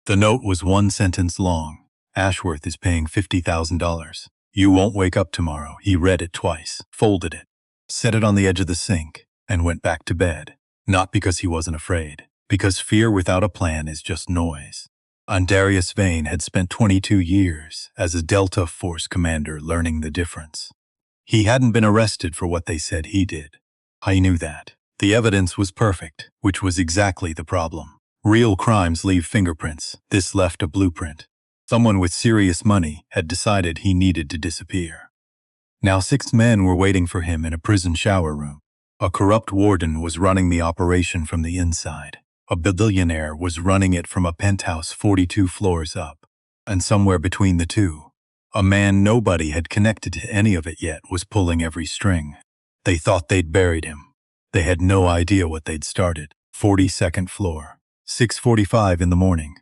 The note was one sentence long. Ashworth is paying $50,000. You won't wake up tomorrow. He read it twice, folded it, set it on the edge of the sink, and went back to bed. Not because he wasn't afraid, because fear without a plan is just noise. Darius Vane had spent 22 years as a Delta Force commander learning the difference. He hadn't been arrested for what they said he did. I knew that. The evidence was perfect, which was exactly the problem. Real crimes leave fingerprints. This left a blueprint. Someone with serious money had decided he needed to disappear. Now 6 men were waiting for him in a prison shower room. A corrupt warden was running the operation from the inside. A billionaire was running it from a penthouse 42 floors up. And somewhere between the two, a man nobody had connected to any of it yet was pulling every string. They thought they'd buried him. They had no idea what they'd started. 42nd floor, 6:45 in the morning.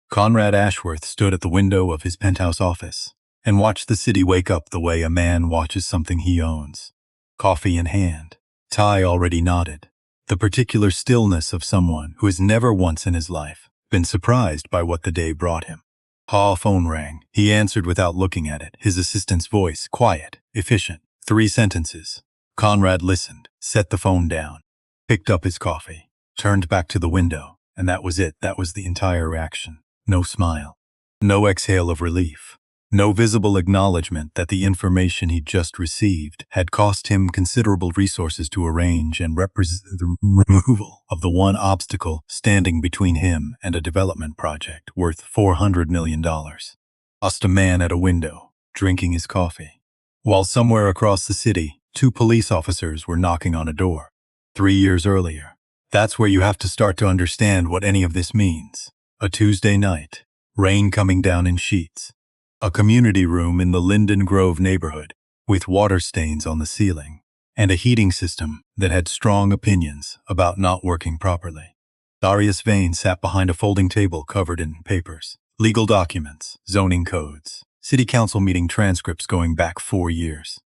Conrad Ashworth stood at the window of his penthouse office and watched the city wake up the way a man watches something he owns. Coffee in hand, tie already knotted. The particular stillness of someone who has never once in his life been surprised by what the day brought him. Phone rang. He answered without looking at it, his assistant's voice, quiet, efficient. 3 sentences. Conrad listened, set the phone down, picked up his coffee, turned back to the window, and that was it. That was the entire reaction. No smile. No exhale of relief. No visible acknowledgement that the information he'd just received had cost him considerable resources to arrange and represent the removal of the one obstacle standing between him and a development project worth $400 million. Just a man at a window, drinking his coffee. While somewhere across the city, 2 police officers were knocking on a door. 3 years earlier. That's where you have to start to understand what any of this means. A Tuesday night, rain coming down in sheets. A community room in the Linden Grove neighborhood with water stains on the ceiling and a heating system that had strong opinions about not working properly. Darius Vane sat behind a folding table covered in papers, legal documents, zoning codes, city council meeting transcripts going back 4 years.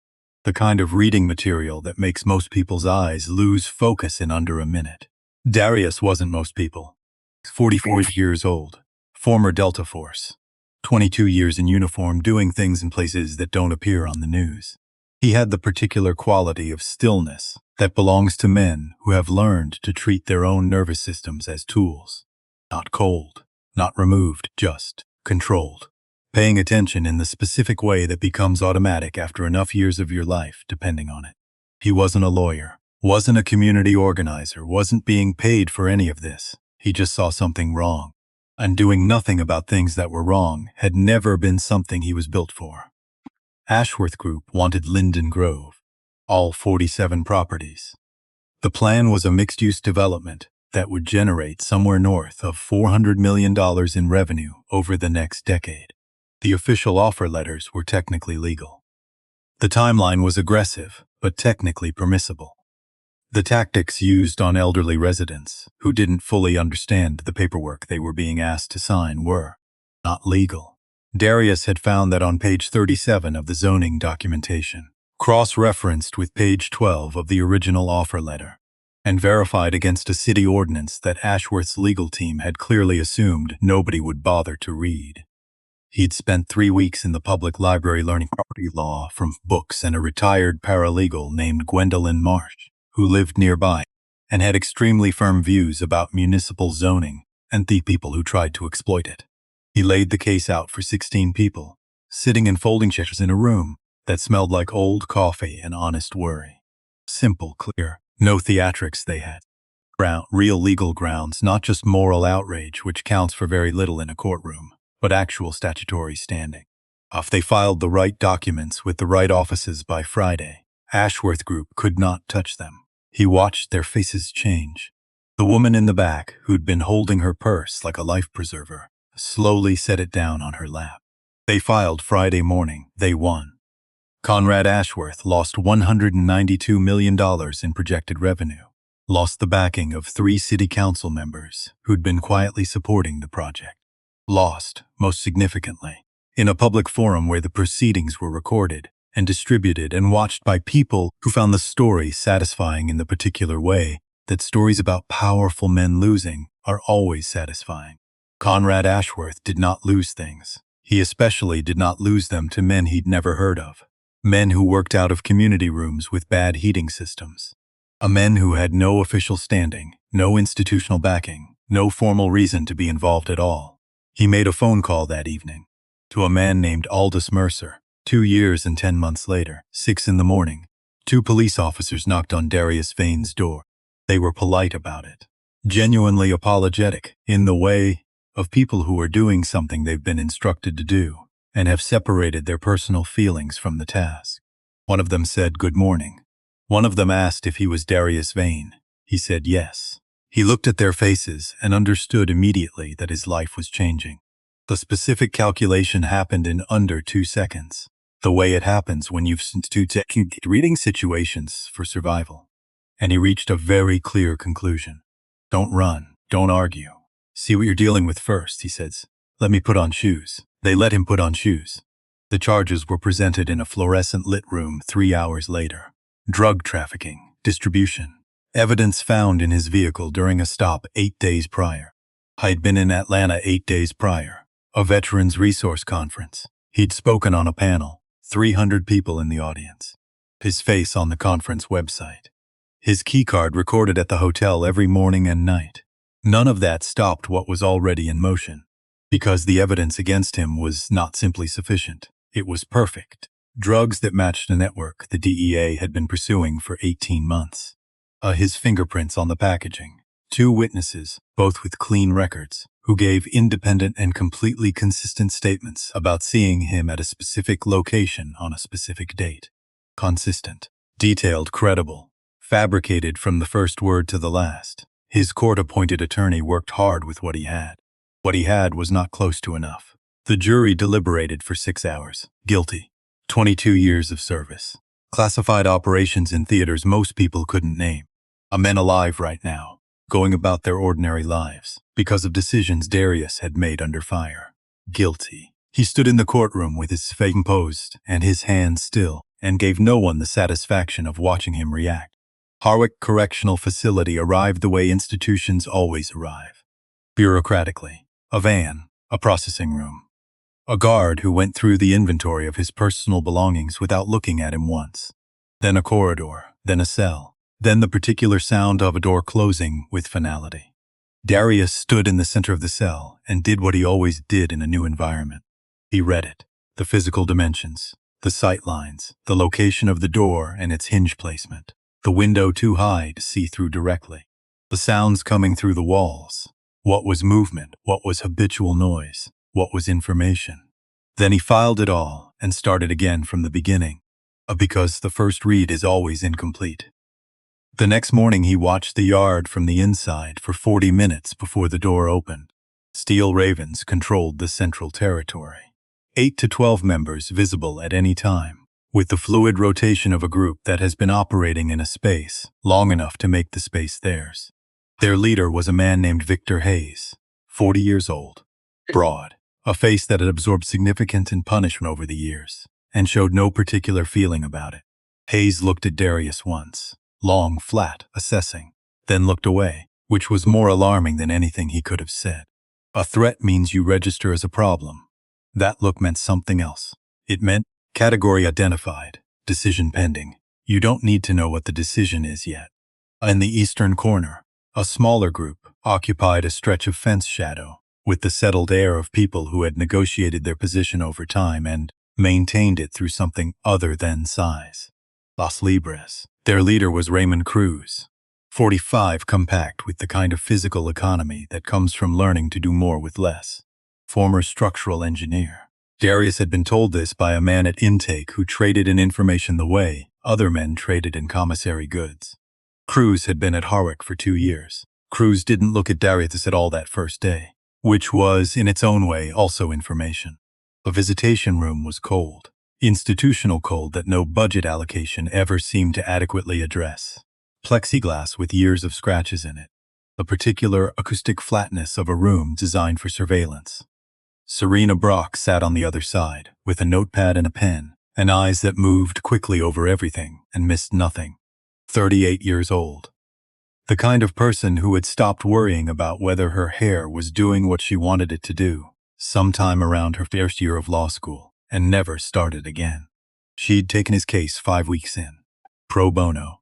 The kind of reading material that makes most people's eyes lose focus in under a minute. Darius wasn't most people. 44 years old, former Delta Force, 22 years in uniform doing things in places that don't appear on the news. He had the particular quality of stillness that belongs to men who have learned to treat their own nervous systems as tools. Not cold, not removed, just controlled. Paying attention in the specific way that becomes automatic after enough years of your life depending on it. He wasn't a lawyer, wasn't a community organizer, wasn't being paid for any of this. He just saw something wrong. And doing nothing about things that were wrong had never been something he was built for. Ashworth Group wanted Linden Grove, all 47 properties. The plan was a mixed-use development that would generate somewhere north of $400 million in revenue over the next decade. The official offer letters were technically legal. The timeline was aggressive, but technically permissible. The tactics used on elderly residents who didn't fully understand the paperwork they were being asked to sign were not legal. Darius had found that on page 37 of the zoning documentation, cross-referenced with page 12 of the original offer letter, and verified against a city ordinance that Ashworth's legal team had clearly assumed nobody would bother to read. He'd spent 3 weeks in the public library learning property law from books and a retired paralegal named Gwendolyn Marsh, who lived nearby and had extremely firm views about municipal zoning and the people who tried to exploit it. He laid the case out for 16 people, sitting in folding chairs in a room that smelled like old coffee and honest worry. Simple, clear, no theatrics they had. Real legal grounds, not just moral outrage, which counts for very little in a courtroom, but actual statutory standing. If they filed the right documents with the right offices by Friday, Ashworth Group could not touch them. He watched their faces change. The woman in the back, who'd been holding her purse like a life preserver, slowly set it down on her lap. They filed Friday morning. They won. Conrad Ashworth lost $192 million in projected revenue, lost the backing of 3 city council members who'd been quietly supporting the project. Lost, most significantly, in a public forum where the proceedings were recorded and distributed and watched by people who found the story satisfying in the particular way that stories about powerful men losing are always satisfying. Conrad Ashworth did not lose things. He especially did not lose them to men he'd never heard of. Men who worked out of community rooms with bad heating systems. A men who had no official standing, no institutional backing, no formal reason to be involved at all. He made a phone call that evening to a man named Aldous Mercer. 2 years and 10 months later, 6 in the morning, 2 police officers knocked on Darius Vane's door. They were polite about it, genuinely apologetic, in the way of people who are doing something they've been instructed to do and have separated their personal feelings from the task. One of them said, "Good morning." One of them asked if he was Darius Vane. He said yes. He looked at their faces and understood immediately that his life was changing. The specific calculation happened in under 2 seconds, the way it happens when you've reading situations for survival. And he reached a very clear conclusion. Don't run, don't argue. See what you're dealing with first, he says. Let me put on shoes. They let him put on shoes. The charges were presented in a fluorescent lit room 3 hours later. Drug trafficking, distribution. Evidence found in his vehicle during a stop 8 days prior. I'd been in Atlanta 8 days prior. A Veterans Resource Conference. He'd spoken on a panel, 300 people in the audience. His face on the conference website. His keycard recorded at the hotel every morning and night. None of that stopped what was already in motion, because the evidence against him was not simply sufficient. It was perfect. Drugs that matched a network the DEA had been pursuing for 18 months. His fingerprints on the packaging. 2 witnesses, both with clean records, who gave independent and completely consistent statements about seeing him at a specific location on a specific date. Consistent, detailed, credible, fabricated from the first word to the last. His court-appointed attorney worked hard with what he had. What he had was not close to enough. The jury deliberated for 6 hours. Guilty. 22 years of service. Classified operations in theaters most people couldn't name. A men alive right now, going about their ordinary lives, because of decisions Darius had made under fire. Guilty. He stood in the courtroom with his face composed and his hands still, and gave no one the satisfaction of watching him react. Harwick Correctional Facility arrived the way institutions always arrive. Bureaucratically. A van, a processing room. A guard who went through the inventory of his personal belongings without looking at him once. Then a corridor, then a cell, then the particular sound of a door closing with finality. Darius stood in the center of the cell and did what he always did in a new environment. He read it, the physical dimensions, the sight lines, the location of the door and its hinge placement, the window too high to see through directly, the sounds coming through the walls. What was movement? What was habitual noise? What was information? Then he filed it all and started again from the beginning, because the first read is always incomplete. The next morning he watched the yard from the inside for 40 minutes before the door opened. Steel ravens controlled the central territory. 8 to 12 members visible at any time, with the fluid rotation of a group that has been operating in a space long enough to make the space theirs. Their leader was a man named Victor Hayes, 40 years old, broad, a face that had absorbed significance and punishment over the years, and showed no particular feeling about it. Hayes looked at Darius once, long, flat, assessing, then looked away, which was more alarming than anything he could have said. A threat means you register as a problem. That look meant something else. It meant category identified, decision pending. You don't need to know what the decision is yet. In the eastern corner, a smaller group occupied a stretch of fence shadow, with the settled air of people who had negotiated their position over time and maintained it through something other than size. Los Libres. Their leader was Raymond Cruz, 45, compact with the kind of physical economy that comes from learning to do more with less. Former structural engineer. Darius had been told this by a man at intake who traded in information the way other men traded in commissary goods. Cruz had been at Harwick for 2 years. Cruz didn't look at Darius at all that first day, which was, in its own way, also information. The visitation room was cold, institutional cold that no budget allocation ever seemed to adequately address. Plexiglass with years of scratches in it. The particular acoustic flatness of a room designed for surveillance. Serena Brock sat on the other side, with a notepad and a pen, and eyes that moved quickly over everything and missed nothing. 38 years old. The kind of person who had stopped worrying about whether her hair was doing what she wanted it to do, sometime around her first year of law school, and never started again. She'd taken his case 5 weeks in, pro bono,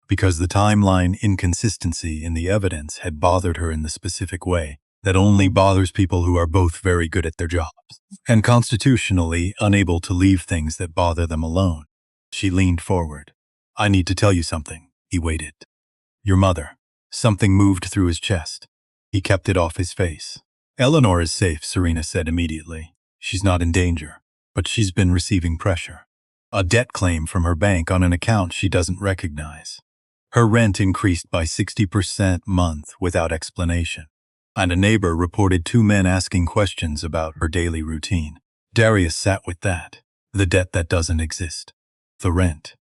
because the timeline inconsistency in the evidence had bothered her in the specific way that only bothers people who are both very good at their jobs and constitutionally unable to leave things that bother them alone. She leaned forward. "I need to tell you something." He waited. "Your mother." Something moved through his chest. He kept it off his face. "Eleanor is safe," Serena said immediately. "She's not in danger, but she's been receiving pressure. A debt claim from her bank on an account she doesn't recognize. Her rent increased by 60% month without explanation. And a neighbor reported 2 men asking questions about her daily routine." Darius sat with that. The debt that doesn't exist. The rent.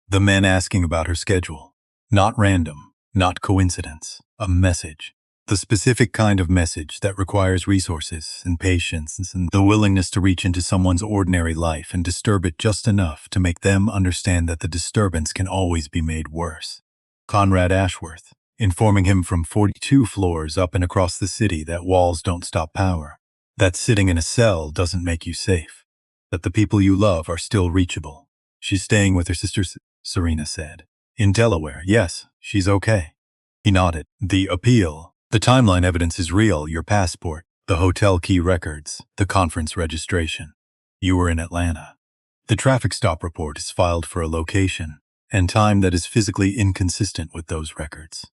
The men asking about her schedule. Not random, not coincidence. A message. The specific kind of message that requires resources and patience and the willingness to reach into someone's ordinary life and disturb it just enough to make them understand that the disturbance can always be made worse. Conrad Ashworth, informing him from 42 floors up and across the city that walls don't stop power, that sitting in a cell doesn't make you safe, that the people you love are still reachable. "She's staying with her sister," Serena said. "In Delaware, yes, she's okay." He nodded. "The appeal. The timeline evidence is real, your passport, the hotel key records, the conference registration. You were in Atlanta. The traffic stop report is filed for a location and time that is physically inconsistent with those records.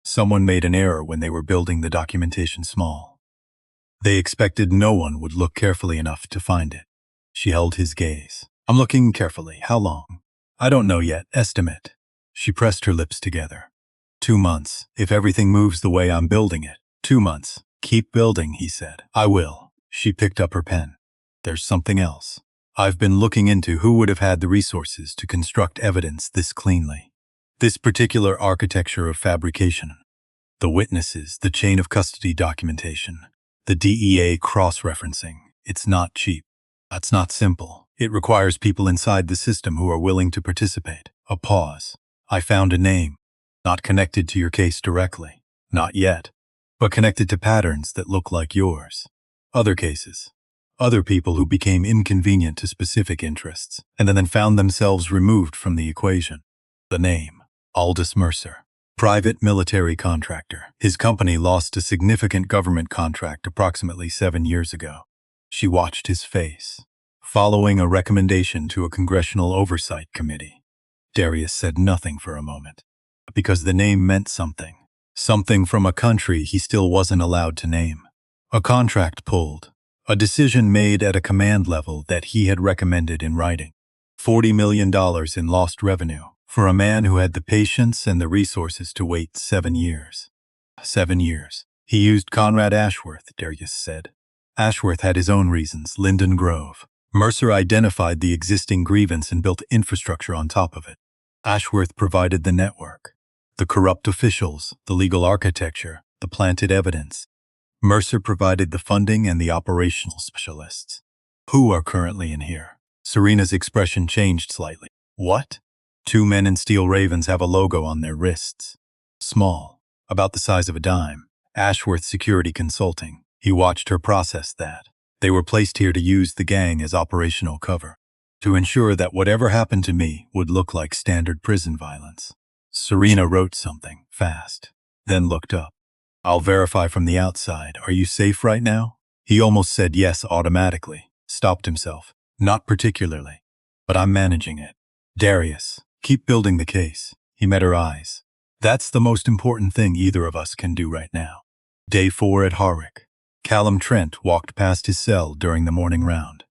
Someone made an error when they were building the documentation small. They expected no one would look carefully enough to find it." She held his gaze. "I'm looking carefully. How long?" "I don't know yet. Estimate." She pressed her lips together. 2 months, if everything moves the way I'm building it. 2 months. "Keep building," he said. "I will." She picked up her pen. "There's something else. I've been looking into who would have had the resources to construct evidence this cleanly. This particular architecture of fabrication. The witnesses, the chain of custody documentation, the DEA cross-referencing. It's not cheap. That's not simple. It requires people inside the system who are willing to participate." A pause. "I found a name. Not connected to your case directly. Not yet. But connected to patterns that look like yours. Other cases. Other people who became inconvenient to specific interests, and then found themselves removed from the equation. The name. Aldous Mercer. Private military contractor. His company lost a significant government contract approximately 7 years ago." She watched his face. "Following a recommendation to a congressional oversight committee." Darius said nothing for a moment. Because the name meant something. Something from a country he still wasn't allowed to name. A contract pulled. A decision made at a command level that he had recommended in writing. $40 million in lost revenue for a man who had the patience and the resources to wait 7 years. 7 years. He used Conrad Ashworth, Darius said. Ashworth had his own reasons, Linden Grove. Mercer identified the existing grievance and built infrastructure on top of it. Ashworth provided the network, the corrupt officials, the legal architecture, the planted evidence. Mercer provided the funding and the operational specialists. "Who are currently in here?" Serena's expression changed slightly. "What?" 2 men in steel ravens have a logo on their wrists. Small, about the size of a dime. Ashworth Security Consulting. He watched her process that. They were placed here to use the gang as operational cover, to ensure that whatever happened to me would look like standard prison violence. Serena wrote something, fast, then looked up. "I'll verify from the outside. Are you safe right now?" He almost said yes automatically, stopped himself. "Not particularly, but I'm managing it." "Darius, keep building the case." He met her eyes. "That's the most important thing either of us can do right now." Day 4 at Harwick. Callum Trent walked past his cell during the morning round.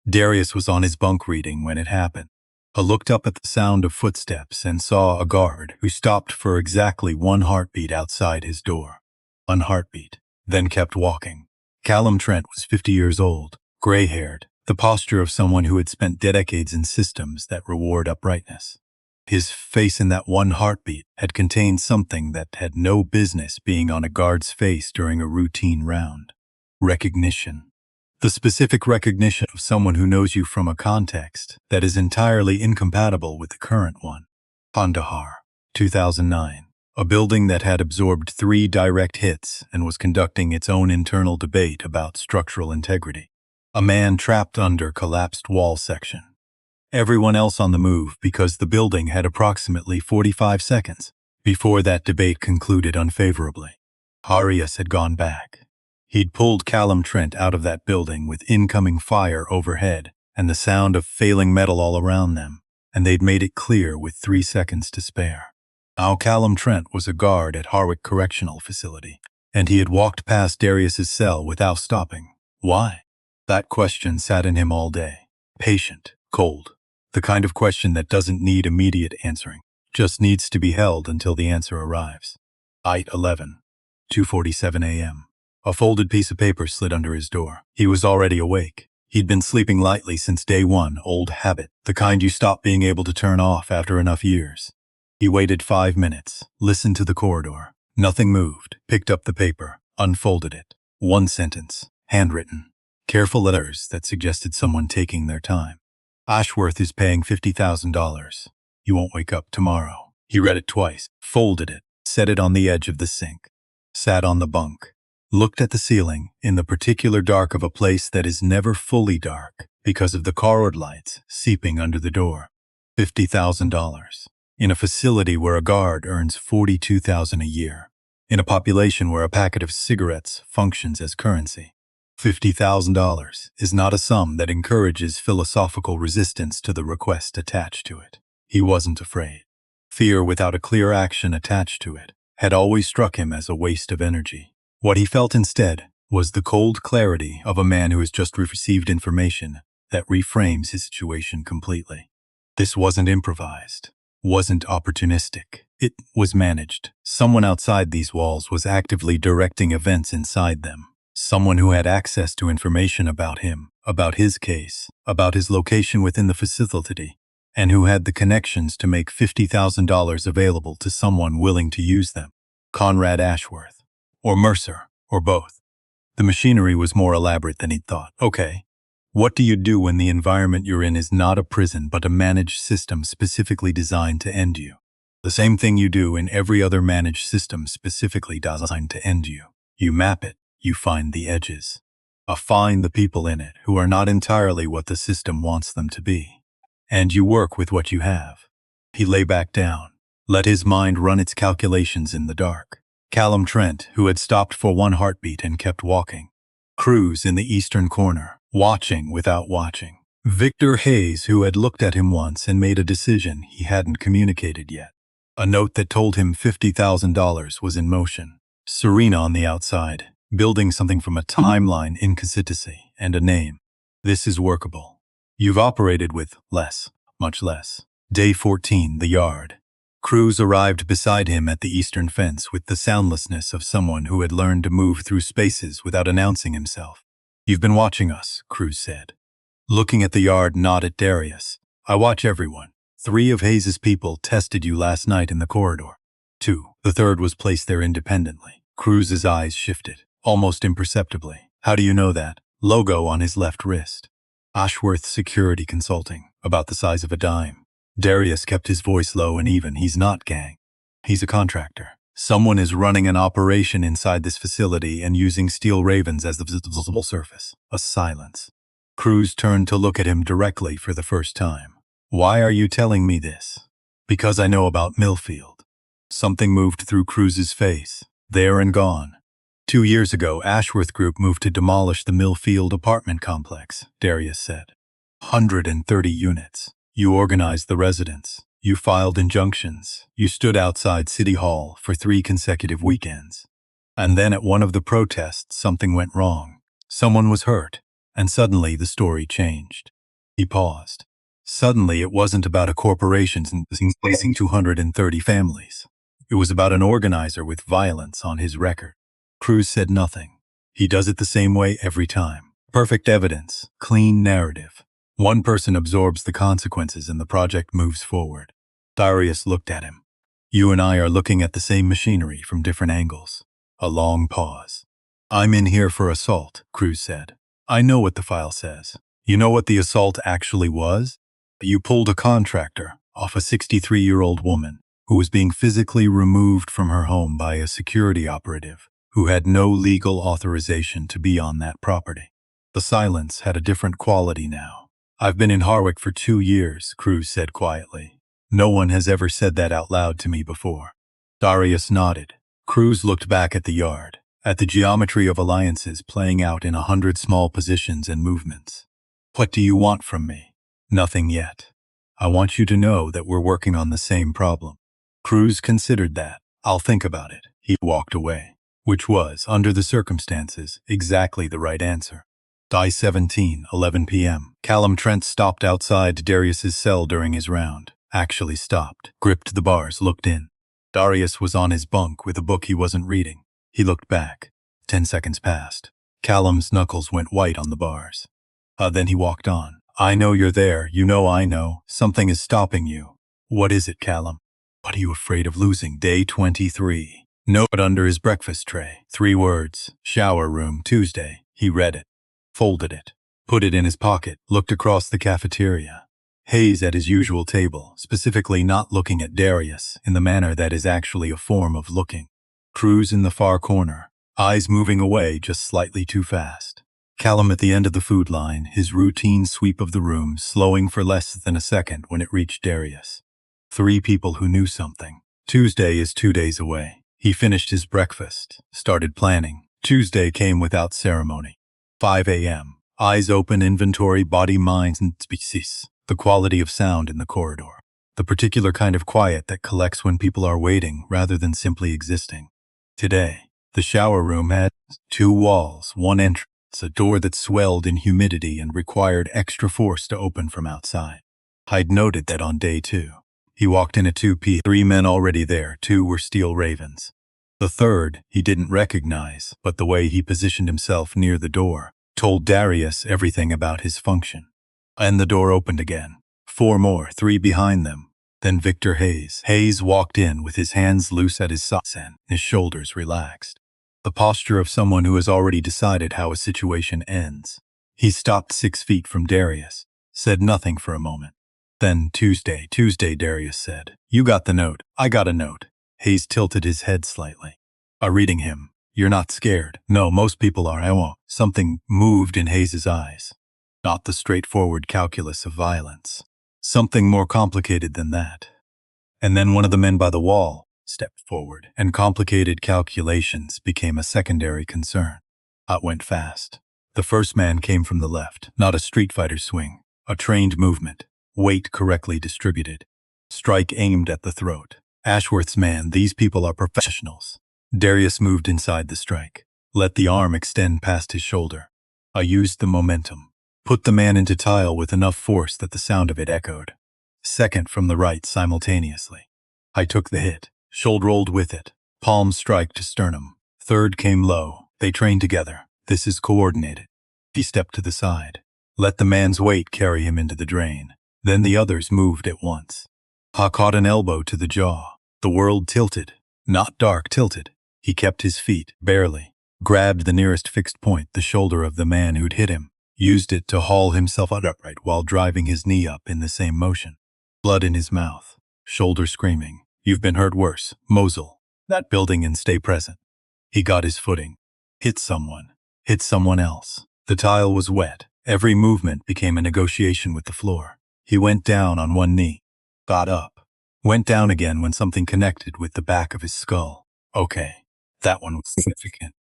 Darius was on his bunk reading when it happened. He looked up at the sound of footsteps and saw a guard who stopped for exactly 1 heartbeat outside his door. 1 heartbeat, then kept walking. Callum Trent was 50 years old, gray-haired, the posture of someone who had spent decades in systems that reward uprightness. His face in that 1 heartbeat had contained something that had no business being on a guard's face during a routine round. Recognition. The specific recognition of someone who knows you from a context that is entirely incompatible with the current one. Kandahar, 2009. A building that had absorbed 3 direct hits and was conducting its own internal debate about structural integrity. A man trapped under collapsed wall section. Everyone else on the move because the building had approximately 45 seconds before that debate concluded unfavorably. Arias had gone back. He'd pulled Callum Trent out of that building with incoming fire overhead and the sound of failing metal all around them, and they'd made it clear with 3 seconds to spare. Now Callum Trent was a guard at Harwick Correctional Facility, and he had walked past Darius's cell without stopping. Why? That question sat in him all day. Patient, cold. The kind of question that doesn't need immediate answering, just needs to be held until the answer arrives. 8:11, 2:47 a.m. A folded piece of paper slid under his door. He was already awake. He'd been sleeping lightly since day one, old habit, the kind you stop being able to turn off after enough years. He waited 5 minutes, listened to the corridor. Nothing moved, picked up the paper, unfolded it. One sentence, handwritten. Careful letters that suggested someone taking their time. Ashworth is paying $50,000. You won't wake up tomorrow. He read it twice, folded it, set it on the edge of the sink, sat on the bunk, looked at the ceiling in the particular dark of a place that is never fully dark because of the corridor lights seeping under the door. $50,000. In a facility where a guard earns $42,000 a year. In a population where a packet of cigarettes functions as currency. $50,000 is not a sum that encourages philosophical resistance to the request attached to it. He wasn't afraid. Fear without a clear action attached to it had always struck him as a waste of energy. What he felt instead was the cold clarity of a man who has just received information that reframes his situation completely. This wasn't improvised, wasn't opportunistic. It was managed. Someone outside these walls was actively directing events inside them. Someone who had access to information about him, about his case, about his location within the facility, and who had the connections to make $50,000 available to someone willing to use them. Conrad Ashworth. Or Mercer. Or both. The machinery was more elaborate than he'd thought. Okay. What do you do when the environment you're in is not a prison but a managed system specifically designed to end you? The same thing you do in every other managed system specifically designed to end you. You map it. You find the edges. Find the people in it who are not entirely what the system wants them to be. And you work with what you have. He lay back down, let his mind run its calculations in the dark. Callum Trent, who had stopped for one heartbeat and kept walking. Cruz in the eastern corner, watching without watching. Victor Hayes, who had looked at him once and made a decision he hadn't communicated yet. A note that told him $50,000 was in motion. Serena on the outside, building something from a timeline inconsistency and a name. This is workable. You've operated with less, much less. Day 14, the yard. Cruz arrived beside him at the eastern fence with the soundlessness of someone who had learned to move through spaces without announcing himself. You've been watching us, Cruz said. Looking at the yard, not at Darius. I watch everyone. 3 of Hayes's people tested you last night in the corridor. 2. The third was placed there independently. Cruz's eyes shifted. Almost imperceptibly. How do you know that? Logo on his left wrist. Ashworth Security Consulting, about the size of a dime. Darius kept his voice low and even. He's not gang. He's a contractor. Someone is running an operation inside this facility and using steel ravens as the visible surface. A silence. Cruz turned to look at him directly for the first time. Why are you telling me this? Because I know about Millfield. Something moved through Cruz's face. There and gone. 2 years ago, Ashworth Group moved to demolish the Millfield apartment complex, Darius said. 130 units. You organized the residents. You filed injunctions. You stood outside City Hall for 3 consecutive weekends. And then at one of the protests, something went wrong. Someone was hurt, and suddenly the story changed. He paused. Suddenly it wasn't about a corporation displacing 230 families. It was about an organizer with violence on his record. Cruz said nothing. He does it the same way every time. Perfect evidence, clean narrative. One person absorbs the consequences and the project moves forward. Darius looked at him. You and I are looking at the same machinery from different angles. A long pause. I'm in here for assault, Cruz said. I know what the file says. You know what the assault actually was? You pulled a contractor off a 63-year-old woman. who was being physically removed from her home by a security operative who had no legal authorization to be on that property. The silence had a different quality now. "I've been in Harwick for 2 years," Cruz said quietly. "No one has ever said that out loud to me before." Darius nodded. Cruz looked back at the yard, at the geometry of alliances playing out in 100 small positions and movements. "What do you want from me?" "Nothing yet. I want you to know that we're working on the same problem." Cruz considered that. "I'll think about it." He walked away, which was, under the circumstances, exactly the right answer. Die 17, 11 p.m. Callum Trent stopped outside Darius's cell during his round. Actually stopped, gripped the bars, looked in. Darius was on his bunk with a book he wasn't reading. He looked back. 10 seconds passed. Callum's knuckles went white on the bars. Then he walked on. "I know you're there. You know I know. Something is stopping you." "What is it, Callum?" "What are you afraid of losing?" Day 23. Note under his breakfast tray. 3 words. "Shower room, Tuesday." He read it, folded it, put it in his pocket, looked across the cafeteria. Hayes at his usual table, specifically not looking at Darius in the manner that is actually a form of looking. Cruz in the far corner, eyes moving away just slightly too fast. Callum at the end of the food line, his routine sweep of the room slowing for less than a second when it reached Darius. 3 people who knew something. Tuesday is 2 days away. He finished his breakfast, started planning. Tuesday came without ceremony. 5 a.m. Eyes open, inventory, body, mind, and species. The quality of sound in the corridor. The particular kind of quiet that collects when people are waiting rather than simply existing. Today, the shower room had 2 walls, 1 entrance, a door that swelled in humidity and required extra force to open from outside. I'd noted that on day 2. He walked in at 2 p.m. 3 men already there, 2 were steel ravens. The third he didn't recognize, but the way he positioned himself near the door told Darius everything about his function. And the door opened again. 4 more, 3 behind them. Then Victor Hayes. Hayes walked in with his hands loose at his sides and his shoulders relaxed. The posture of someone who has already decided how a situation ends. He stopped 6 feet from Darius, said nothing for a moment. Then, Tuesday, Darius said. "You got the note. I got a note." Hayes tilted his head slightly. Reading him. "You're not scared." "No, most people are. I won't." Something moved in Hayes's eyes. Not the straightforward calculus of violence. Something more complicated than that. And then one of the men by the wall stepped forward, and complicated calculations became a secondary concern. It went fast. The first man came from the left, not a Street Fighter swing, a trained movement, weight correctly distributed, strike aimed at the throat. Ashworth's man, these people are professionals. Darius moved inside the strike, let the arm extend past his shoulder. I used the momentum. Put the man into tile with enough force that the sound of it echoed. Second from the right simultaneously. I took the hit. Shoulder rolled with it. Palm strike to sternum. Third came low. They trained together. This is coordinated. He stepped to the side. Let the man's weight carry him into the drain. Then the others moved at once. Ha caught an elbow to the jaw. The world tilted. Not dark, tilted. He kept his feet, barely. Grabbed the nearest fixed point, the shoulder of the man who'd hit him. Used it to haul himself upright while driving his knee up in the same motion. Blood in his mouth. Shoulder screaming. "You've been hurt worse. Mosul. That building and stay present." He got his footing. Hit someone. Hit someone else. The tile was wet. Every movement became a negotiation with the floor. He went down on one knee. Got up. Went down again when something connected with the back of his skull. Okay. That one was significant.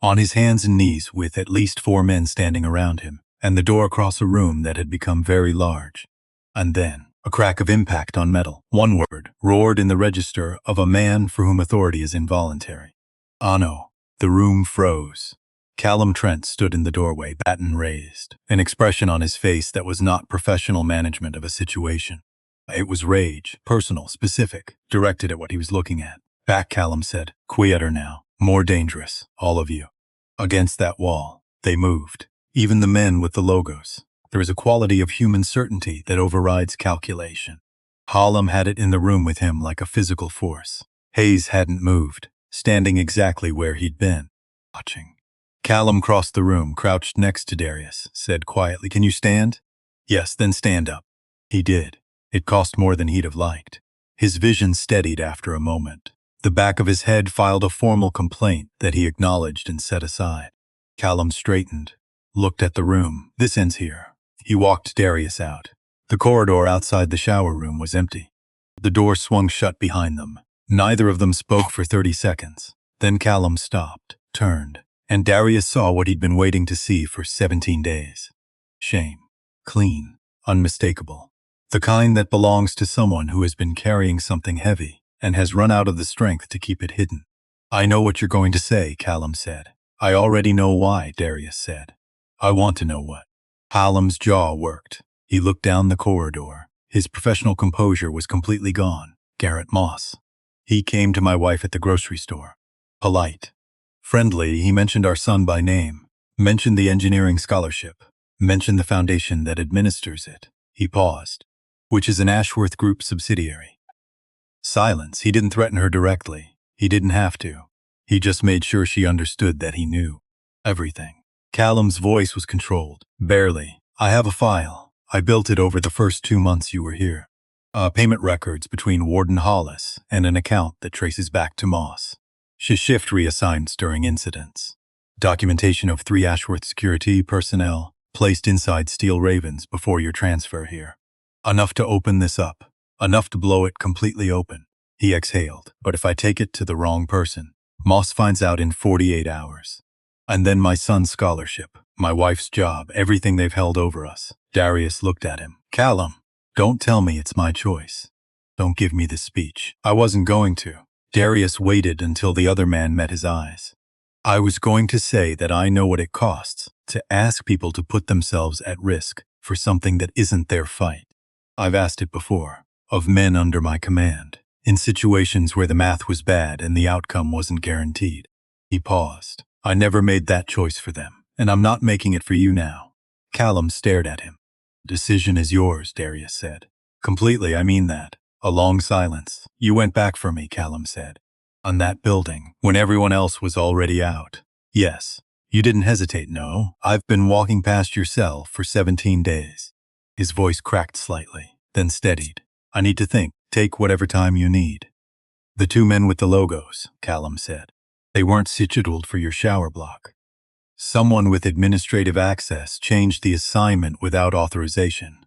On his hands and knees with at least 4 men standing around him, and the door across a room that had become very large. And then, a crack of impact on metal. 1 word, roared in the register of a man for whom authority is involuntary. No. The room froze. Callum Trent stood in the doorway, baton raised, an expression on his face that was not professional management of a situation. It was rage, personal, specific, directed at what he was looking at. "Back," Callum said. "Quieter now. More dangerous, all of you." Against that wall, they moved. Even the men with the logos. There is a quality of human certainty that overrides calculation. Callum had it in the room with him like a physical force. Hayes hadn't moved, standing exactly where he'd been, watching. Callum crossed the room, crouched next to Darius, said quietly, "Can you stand?" "Yes, then stand up." He did. It cost more than he'd have liked. His vision steadied after a moment. The back of his head filed a formal complaint that he acknowledged and set aside. Callum straightened, looked at the room. This ends here. He walked Darius out. The corridor outside the shower room was empty. The door swung shut behind them. Neither of them spoke for 30 seconds. Then Callum stopped, turned, and Darius saw what he'd been waiting to see for 17 days. Shame. Clean. Unmistakable. The kind that belongs to someone who has been carrying something heavy and has run out of the strength to keep it hidden. I know what you're going to say, Callum said. I already know why, Darius said. I want to know what. Callum's jaw worked. He looked down the corridor. His professional composure was completely gone. Garrett Moss. He came to my wife at the grocery store. Polite. Friendly, he mentioned our son by name, mentioned the engineering scholarship, mentioned the foundation that administers it. He paused. Which is an Ashworth Group subsidiary. Silence. He didn't threaten her directly. He didn't have to. He just made sure she understood that he knew everything. Callum's voice was controlled. Barely. I have a file. I built it over the first 2 months you were here. Payment records between Warden Hollis and an account that traces back to Moss. Shift reassigned during incidents. Documentation of 3 Ashworth security personnel placed inside Steel Ravens before your transfer here. Enough to open this up. Enough to blow it completely open. He exhaled. But if I take it to the wrong person, Moss finds out in 48 hours. And then my son's scholarship, my wife's job, everything they've held over us. Darius looked at him. Callum, don't tell me it's my choice. Don't give me this speech. I wasn't going to. Darius waited until the other man met his eyes. I was going to say that I know what it costs to ask people to put themselves at risk for something that isn't their fight. I've asked it before, of men under my command, in situations where the math was bad and the outcome wasn't guaranteed. He paused. I never made that choice for them, and I'm not making it for you now. Callum stared at him. Decision is yours, Darius said. Completely, I mean that. A long silence. You went back for me, Callum said. On that building, when everyone else was already out. Yes. You didn't hesitate, no. I've been walking past your cell for 17 days. His voice cracked slightly, then steadied. I need to think. Take whatever time you need. The 2 men with the logos, Callum said. They weren't scheduled for your shower block. Someone with administrative access changed the assignment without authorization.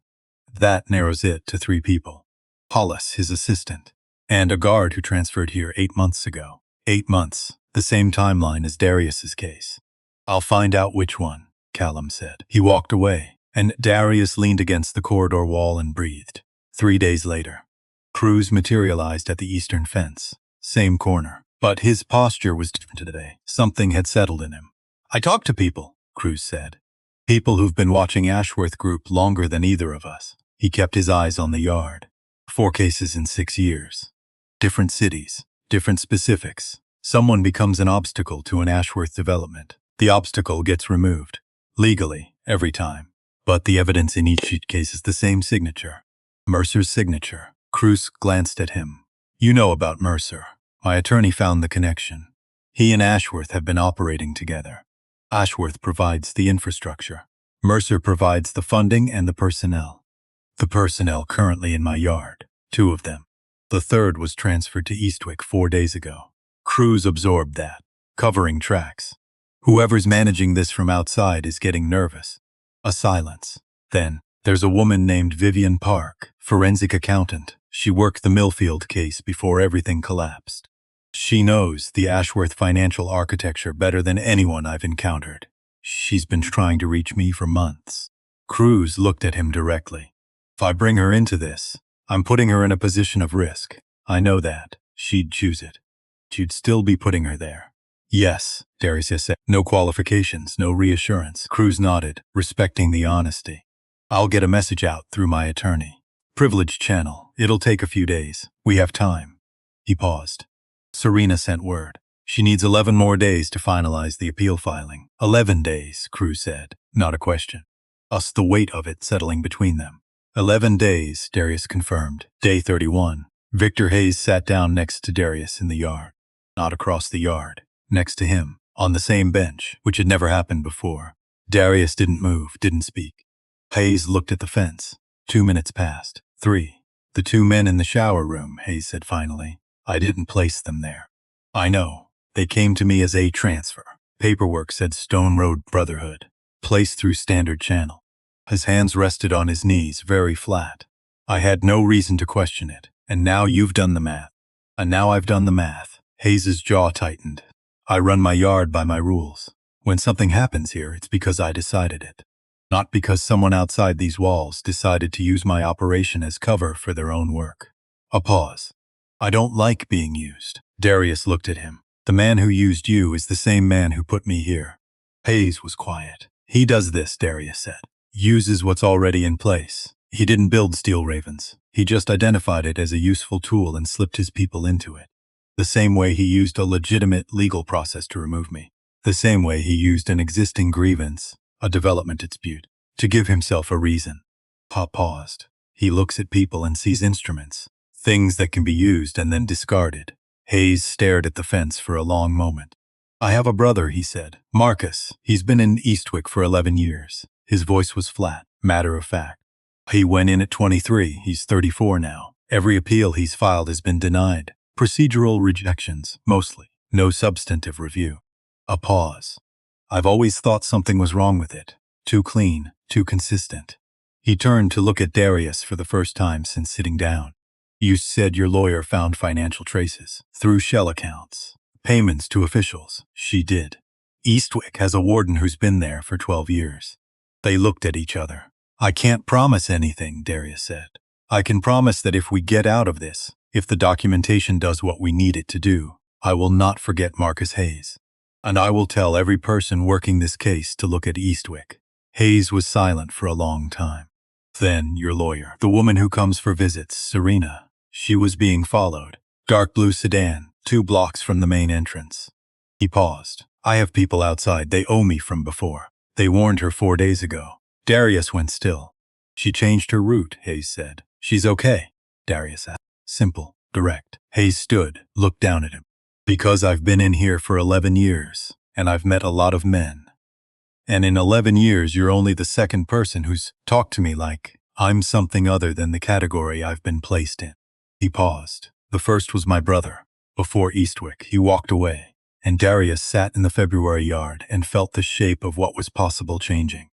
That narrows it to 3 people. Hollis, his assistant, and a guard who transferred here 8 months ago. 8 months, the same timeline as Darius's case. I'll find out which one, Callum said. He walked away, and Darius leaned against the corridor wall and breathed. 3 days later, Cruz materialized at the eastern fence. Same corner, but his posture was different today. Something had settled in him. I talked to people, Cruz said. People who've been watching Ashworth Group longer than either of us. He kept his eyes on the yard. 4 cases in 6 years. Different cities, different specifics. Someone becomes an obstacle to an Ashworth development. The obstacle gets removed. Legally, every time. But the evidence in each case is the same signature. Mercer's signature. Cruz glanced at him. You know about Mercer. My attorney found the connection. He and Ashworth have been operating together. Ashworth provides the infrastructure. Mercer provides the funding and the personnel. The personnel currently in my yard. 2 of them. The 3rd was transferred to Eastwick 4 days ago. Cruz absorbed that, covering tracks. Whoever's managing this from outside is getting nervous. A silence. Then, there's a woman named Vivian Park, forensic accountant. She worked the Millfield case before everything collapsed. She knows the Ashworth financial architecture better than anyone I've encountered. She's been trying to reach me for months. Cruz looked at him directly. If I bring her into this, I'm putting her in a position of risk. I know that. She'd choose it. You'd still be putting her there. Yes, Darius said. No qualifications, no reassurance. Cruz nodded, respecting the honesty. I'll get a message out through my attorney. Privileged channel. It'll take a few days. We have time. He paused. Serena sent word. She needs 11 more days to finalize the appeal filing. 11 days, Cruz said. Not a question. Us the weight of it settling between them. 11 days, Darius confirmed. Day 31. Victor Hayes sat down next to Darius in the yard. Not across the yard. Next to him. On the same bench, which had never happened before. Darius didn't move, didn't speak. Hayes looked at the fence. 2 minutes passed. 3. The two men in the shower room, Hayes said finally. I didn't place them there. I know. They came to me as a transfer. Paperwork said Stone Road Brotherhood. Placed through standard channel. His hands rested on his knees, very flat. I had no reason to question it. And now you've done the math. And now I've done the math. Hayes's jaw tightened. I run my yard by my rules. When something happens here, it's because I decided it. Not because someone outside these walls decided to use my operation as cover for their own work. A pause. I don't like being used. Darius looked at him. The man who used you is the same man who put me here. Hayes was quiet. He does this, Darius said. Uses what's already in place. He didn't build Steel Ravens. He just identified it as a useful tool and slipped his people into it. The same way he used a legitimate legal process to remove me. The same way he used an existing grievance, a development dispute, to give himself a reason. Pop paused. He looks at people and sees instruments, things that can be used and then discarded. Hayes stared at the fence for a long moment. I have a brother, he said. Marcus. He's been in Eastwick for 11 years. His voice was flat, matter of fact. He went in at 23. He's 34 now. Every appeal he's filed has been denied. Procedural rejections, mostly. No substantive review. A pause. I've always thought something was wrong with it. Too clean, too consistent. He turned to look at Darius for the first time since sitting down. You said your lawyer found financial traces. Through shell accounts. Payments to officials. She did. Eastwick has a warden who's been there for 12 years. They looked at each other. I can't promise anything, Darius said. I can promise that if we get out of this, if the documentation does what we need it to do, I will not forget Marcus Hayes. And I will tell every person working this case to look at Eastwick. Hayes was silent for a long time. Then your lawyer, the woman who comes for visits, Serena. She was being followed. Dark blue sedan, 2 blocks from the main entrance. He paused. I have people outside. They owe me from before. They warned her 4 days ago. Darius went still. She changed her route, Hayes said. She's okay, Darius asked. Simple, direct. Hayes stood, looked down at him. Because I've been in here for 11 years, and I've met a lot of men. And in 11 years, you're only the second person who's talked to me like I'm something other than the category I've been placed in. He paused. The first was my brother. Before Eastwick, he walked away, and Darius sat in the February yard and felt the shape of what was possible changing.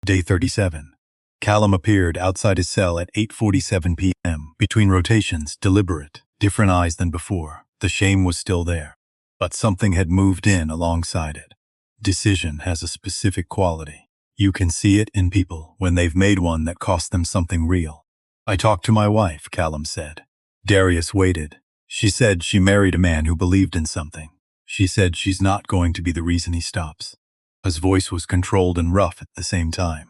Day 37. Callum appeared outside his cell at 8:47 p.m. Between rotations, deliberate, different eyes than before. The shame was still there, but something had moved in alongside it. Decision has a specific quality. You can see it in people when they've made one that cost them something real. I talked to my wife, Callum said. Darius waited. She said she married a man who believed in something. She said she's not going to be the reason he stops. His voice was controlled and rough at the same time.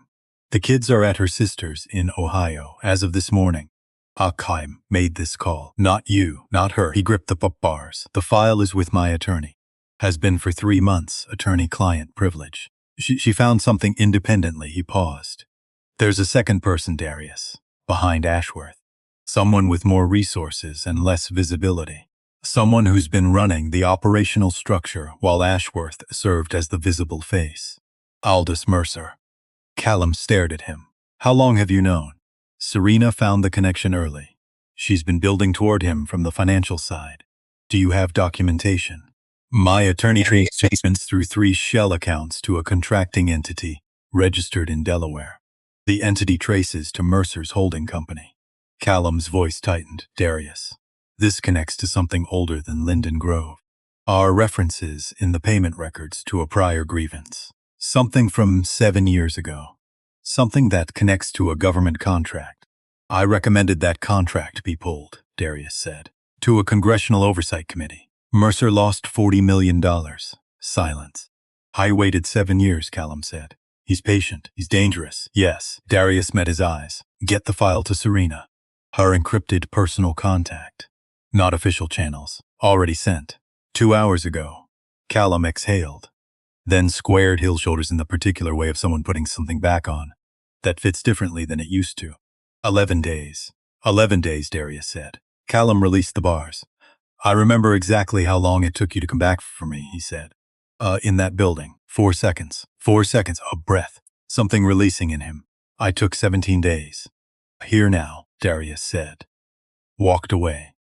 The kids are at her sister's in Ohio as of this morning. Akheim made this call. Not you, not her. He gripped the bars. The file is with my attorney. Has been for 3 months, attorney-client privilege. She found something independently. He paused. There's a second person, Darius, behind Ashworth. Someone with more resources and less visibility. Someone who's been running the operational structure while Ashworth served as the visible face. Aldous Mercer. Callum stared at him. How long have you known? Serena found the connection early. She's been building toward him from the financial side. Do you have documentation? My attorney traced payments through 3 shell accounts to a contracting entity registered in Delaware. The entity traces to Mercer's holding company. Callum's voice tightened. Darius. This connects to something older than Linden Grove. Our references in the payment records to a prior grievance. Something from 7 years ago. Something that connects to a government contract. I recommended that contract be pulled, Darius said, to a congressional oversight committee. Mercer lost $40 million. Silence. I waited 7 years, Callum said. He's patient. He's dangerous. Yes. Darius met his eyes. Get the file to Serena. Her encrypted personal contact. Not official channels. Already sent. 2 hours ago. Callum exhaled. Then squared his shoulders in the particular way of someone putting something back on. That fits differently than it used to. 11 days. 11 days, Darius said. Callum released the bars. I remember exactly how long it took you to come back for me, he said. In that building. 4 seconds. 4 seconds. A breath. Something releasing in him. I took 17 days. Here now, Darius said. Walked away.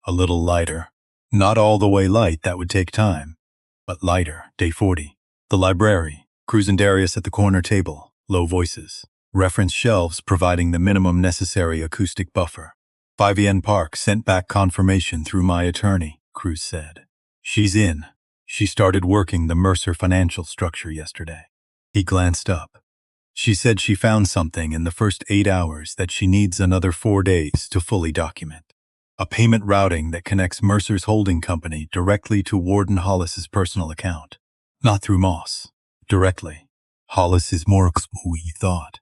A little lighter. Not all the way light, that would take time. But lighter. Day 40. The library. Cruz and Darius at the corner table. Low voices. Reference shelves providing the minimum necessary acoustic buffer. Vivienne Park sent back confirmation through my attorney, Cruz said. She's in. She started working the Mercer financial structure yesterday. He glanced up. She said she found something in the first 8 hours that she needs another 4 days to fully document. A payment routing that connects Mercer's holding company directly to Warden Hollis's personal account. Not through Moss. Directly. Hollis is more exposed than we thought.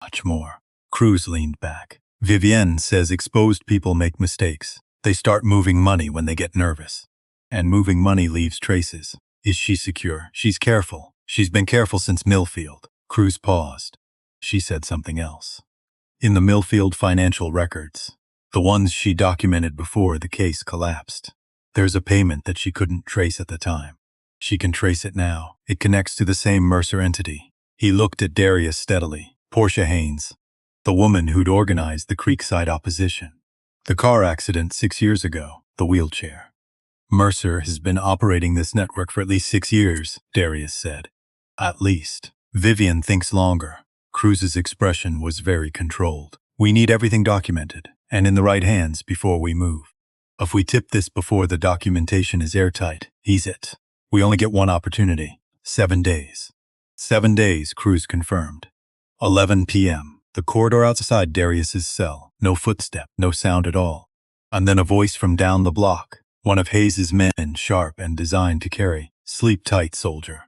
Much more. Cruz leaned back. Vivienne says exposed people make mistakes. They start moving money when they get nervous. And moving money leaves traces. Is she secure? She's careful. She's been careful since Millfield. Cruz paused. She said something else. In the Millfield financial records, the ones she documented before the case collapsed, there's a payment that she couldn't trace at the time. She can trace it now. It connects to the same Mercer entity. He looked at Darius steadily. Portia Haynes, the woman who'd organized the Creekside opposition. The car accident 6 years ago, the wheelchair. Mercer has been operating this network for at least 6 years, Darius said. At least. Vivian thinks longer. Cruz's expression was very controlled. We need everything documented, and in the right hands before we move. If we tip this before the documentation is airtight, he's it. We only get one opportunity. 7 days. 7 days, Cruz confirmed. 11 p.m. The corridor outside Darius's cell. No footstep, no sound at all. And then a voice from down the block. One of Hayes's men, sharp and designed to carry. Sleep tight, soldier.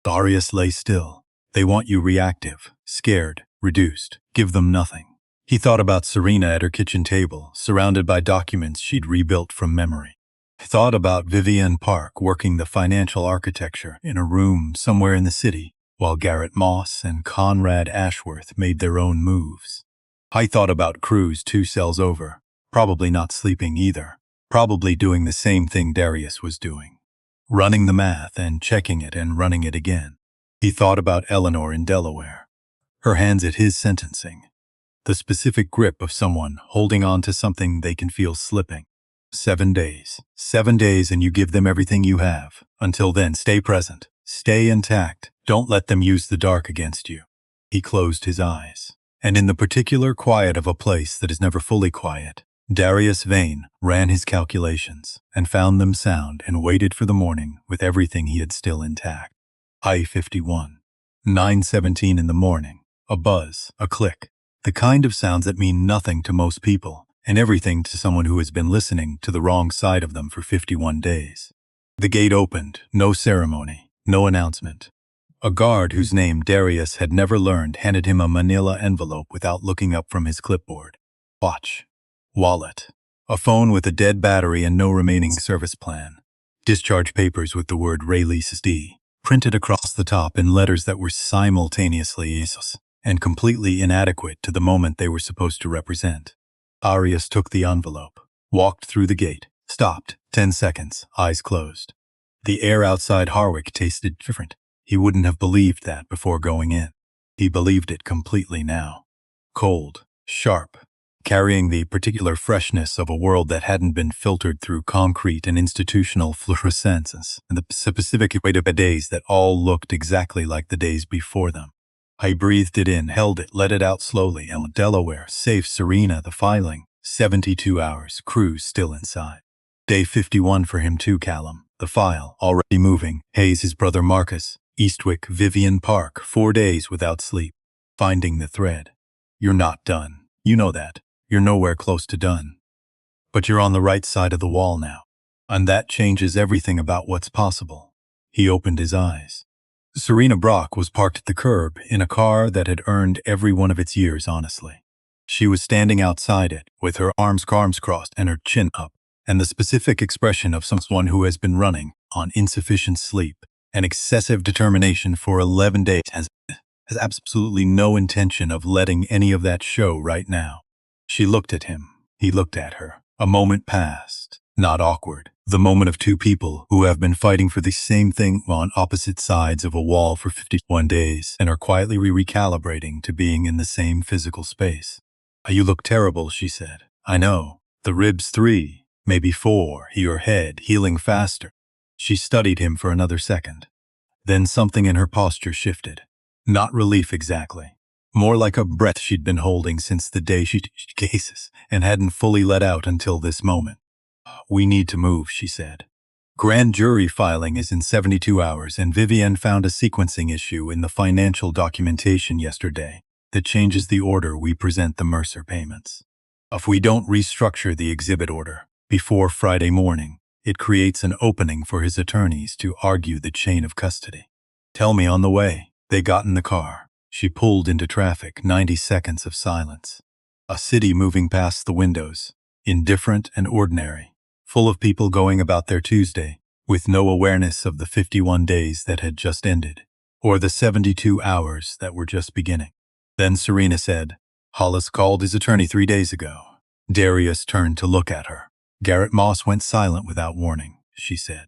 Darius lay still. They want you reactive, scared, reduced. Give them nothing. He thought about Serena at her kitchen table, surrounded by documents she'd rebuilt from memory. He thought about Vivienne Park working the financial architecture in a room somewhere in the city, while Garrett Moss and Conrad Ashworth made their own moves. I thought about Cruz 2 cells over, probably not sleeping either, probably doing the same thing Darius was doing. Running the math and checking it and running it again. He thought about Eleanor in Delaware. Her hands at his sentencing. The specific grip of someone holding on to something they can feel slipping. 7 days. 7 days and you give them everything you have. Until then, stay present. Stay intact. Don't let them use the dark against you. He closed his eyes. And in the particular quiet of a place that is never fully quiet, Darius Vane ran his calculations and found them sound and waited for the morning with everything he had still intact. I-51. 9:17 in the morning. A buzz, a click. The kind of sounds that mean nothing to most people, and everything to someone who has been listening to the wrong side of them for 51 days. The gate opened, no ceremony, no announcement. A guard whose name Darius had never learned handed him a manila envelope without looking up from his clipboard. Watch. Wallet. A phone with a dead battery and no remaining service plan. Discharge papers with the word Release D printed across the top in letters that were simultaneously ISOS and completely inadequate to the moment they were supposed to represent. Arias took the envelope, walked through the gate, stopped, 10 seconds, eyes closed. The air outside Harwick tasted different. He wouldn't have believed that before going in. He believed it completely now. Cold, sharp, carrying the particular freshness of a world that hadn't been filtered through concrete and institutional fluorescences, and the specific weight of days that all looked exactly like the days before them. I breathed it in, held it, let it out slowly, and Delaware, safe, Serena, the filing. 72 hours, Cruz still inside. Day 51 for him too, Callum. The file, already moving. Hayes, his brother Marcus. Eastwick, Vivienne Park, 4 days without sleep. Finding the thread. You're not done. You know that. You're nowhere close to done. But you're on the right side of the wall now. And that changes everything about what's possible. He opened his eyes. Serena Brock was parked at the curb in a car that had earned every one of its years honestly. She was standing outside it, with her arms crossed and her chin up, and the specific expression of someone who has been running on insufficient sleep and excessive determination for 11 days has absolutely no intention of letting any of that show right now. She looked at him. He looked at her. A moment passed. Not awkward. The moment of two people who have been fighting for the same thing on opposite sides of a wall for 51 days and are quietly recalibrating to being in the same physical space. You look terrible, she said. I know. The ribs 3, maybe 4, your head healing faster. She studied him for another second. Then something in her posture shifted. Not relief exactly. More like a breath she'd been holding since the day she teached cases and hadn't fully let out until this moment. We need to move, she said. Grand jury filing is in 72 hours, and Vivienne found a sequencing issue in the financial documentation yesterday that changes the order we present the Mercer payments. If we don't restructure the exhibit order before Friday morning, it creates an opening for his attorneys to argue the chain of custody. Tell me on the way. They got in the car. She pulled into traffic, 90 seconds of silence. A city moving past the windows, indifferent and ordinary, full of people going about their Tuesday, with no awareness of the 51 days that had just ended, or the 72 hours that were just beginning. Then Serena said, Hollis called his attorney 3 days ago. Darius turned to look at her. Garrett Moss went silent without warning, she said.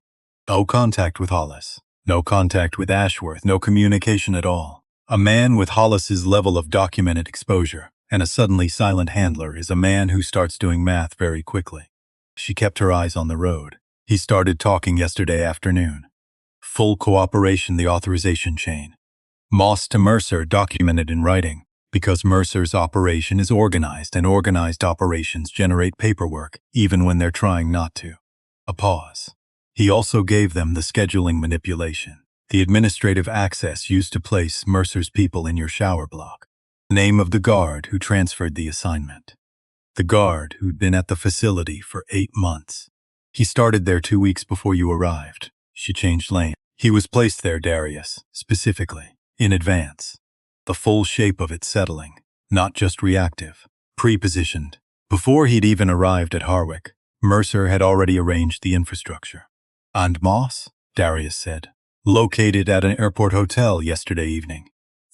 No contact with Hollis. No contact with Ashworth. No communication at all. A man with Hollis's level of documented exposure and a suddenly silent handler is a man who starts doing math very quickly. She kept her eyes on the road. He started talking yesterday afternoon. Full cooperation, the authorization chain. Moss to Mercer documented in writing, because Mercer's operation is organized and organized operations generate paperwork even when they're trying not to. A pause. He also gave them the scheduling manipulation, the administrative access used to place Mercer's people in your shower block. The name of the guard who transferred the assignment. The guard who'd been at the facility for 8 months. He started there 2 weeks before you arrived. She changed lane. He was placed there, Darius, specifically, in advance. The full shape of it settling, not just reactive, pre-positioned. Before he'd even arrived at Harwick, Mercer had already arranged the infrastructure. And Moss, Darius said, located at an airport hotel yesterday evening.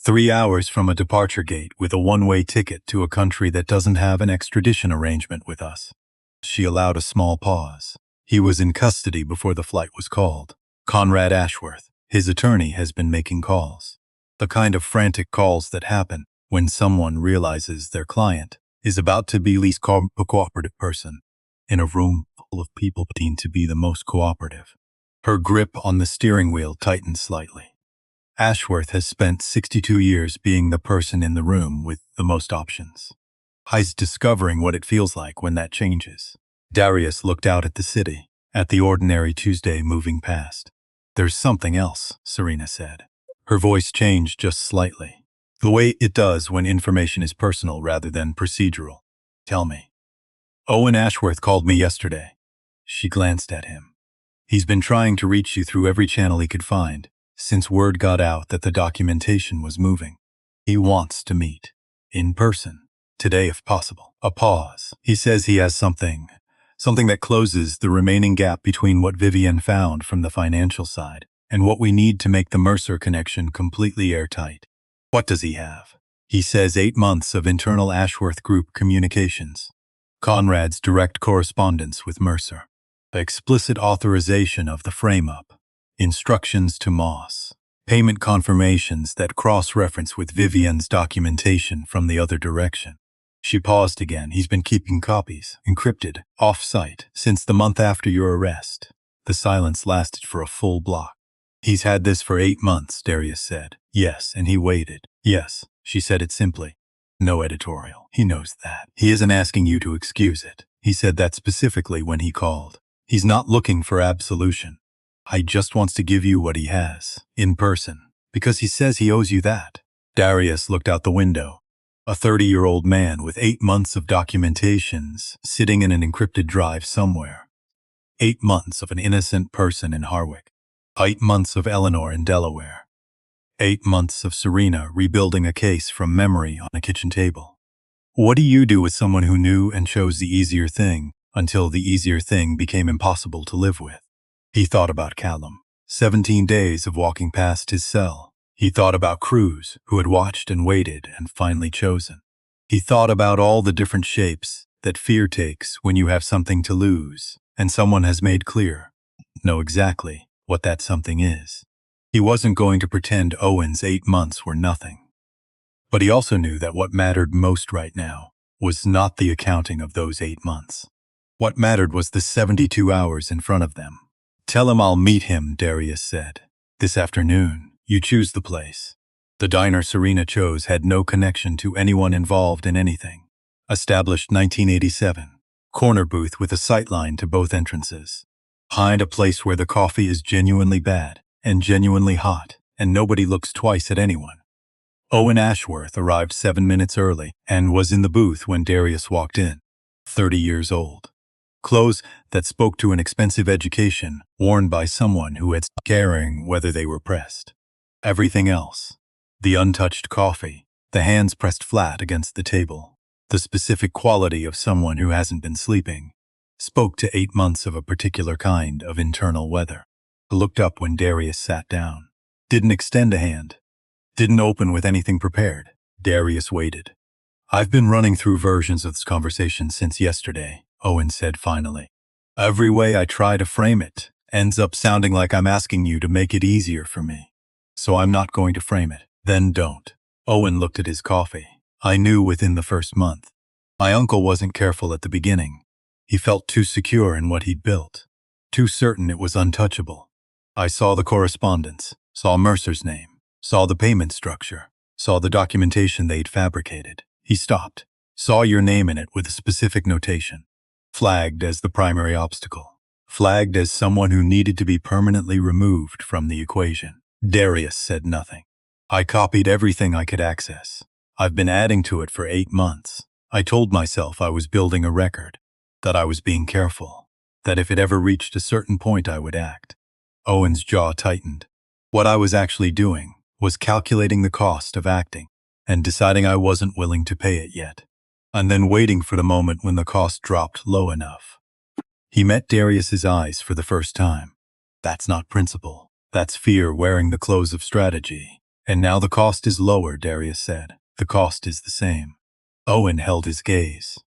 3 hours from a departure gate with a one-way ticket to a country that doesn't have an extradition arrangement with us. She allowed a small pause. He was in custody before the flight was called. Conrad Ashworth, his attorney, has been making calls. The kind of frantic calls that happen when someone realizes their client is about to be least cooperative person in a room full of people needing to be the most cooperative. Her grip on the steering wheel tightened slightly. Ashworth has spent 62 years being the person in the room with the most options. He's discovering what it feels like when that changes. Darius looked out at the city, at the ordinary Tuesday moving past. There's something else, Serena said. Her voice changed just slightly, the way it does when information is personal rather than procedural. Tell me. Owen Ashworth called me yesterday. She glanced at him. He's been trying to reach you through every channel he could find, since word got out that the documentation was moving. He wants to meet. In person. Today if possible. A pause. He says he has something that closes the remaining gap between what Vivienne found from the financial side and what we need to make the Mercer connection completely airtight. What does he have? He says 8 months of internal Ashworth Group communications. Conrad's direct correspondence with Mercer. The explicit authorization of the frame-up. Instructions to Moss. Payment confirmations that cross-reference with Vivienne's documentation from the other direction. She paused again. He's been keeping copies, encrypted, off-site, since the month after your arrest. The silence lasted for a full block. He's had this for 8 months, Darius said. Yes, and he waited. Yes, she said it simply. No editorial. He knows that. He isn't asking you to excuse it. He said that specifically when he called. He's not looking for absolution. He just wants to give you what he has, in person, because he says he owes you that. Darius looked out the window. A 30-year-old man with 8 months of documentations sitting in an encrypted drive somewhere. 8 months of an innocent person in Harwick. 8 months of Eleanor in Delaware. 8 months of Serena rebuilding a case from memory on a kitchen table. What do you do with someone who knew and chose the easier thing until the easier thing became impossible to live with? He thought about Callum. 17 days of walking past his cell. He thought about Cruz, who had watched and waited and finally chosen. He thought about all the different shapes that fear takes when you have something to lose, and someone has made clear, know exactly what that something is. He wasn't going to pretend Owen's 8 months were nothing. But he also knew that what mattered most right now was not the accounting of those 8 months. What mattered was the 72 hours in front of them. Tell him I'll meet him, Darius said. This afternoon. You choose the place. The diner Serena chose had no connection to anyone involved in anything. Established 1987. Corner booth with a sightline to both entrances. Behind a place where the coffee is genuinely bad and genuinely hot, and nobody looks twice at anyone. Owen Ashworth arrived 7 minutes early and was in the booth when Darius walked in. 30 years old. Clothes that spoke to an expensive education worn by someone who had stopped caring whether they were pressed. Everything else. The untouched coffee, the hands pressed flat against the table, the specific quality of someone who hasn't been sleeping, spoke to 8 months of a particular kind of internal weather. Looked up when Darius sat down. Didn't extend a hand. Didn't open with anything prepared. Darius waited. I've been running through versions of this conversation since yesterday, Owen said finally. Every way I try to frame it ends up sounding like I'm asking you to make it easier for me. So I'm not going to frame it. Then don't. Owen looked at his coffee. I knew within the first month. My uncle wasn't careful at the beginning. He felt too secure in what he'd built. Too certain it was untouchable. I saw the correspondence, saw Mercer's name, saw the payment structure, saw the documentation they'd fabricated. He stopped. Saw your name in it with a specific notation. Flagged as the primary obstacle. Flagged as someone who needed to be permanently removed from the equation. Darius said nothing. I copied everything I could access. I've been adding to it for 8 months. I told myself I was building a record, that I was being careful, that if it ever reached a certain point I would act. Owen's jaw tightened. What I was actually doing was calculating the cost of acting and deciding I wasn't willing to pay it yet, and then waiting for the moment when the cost dropped low enough. He met Darius's eyes for the first time. That's not principle. That's fear wearing the clothes of strategy. And now the cost is lower, Darius said. The cost is the same. Owen held his gaze.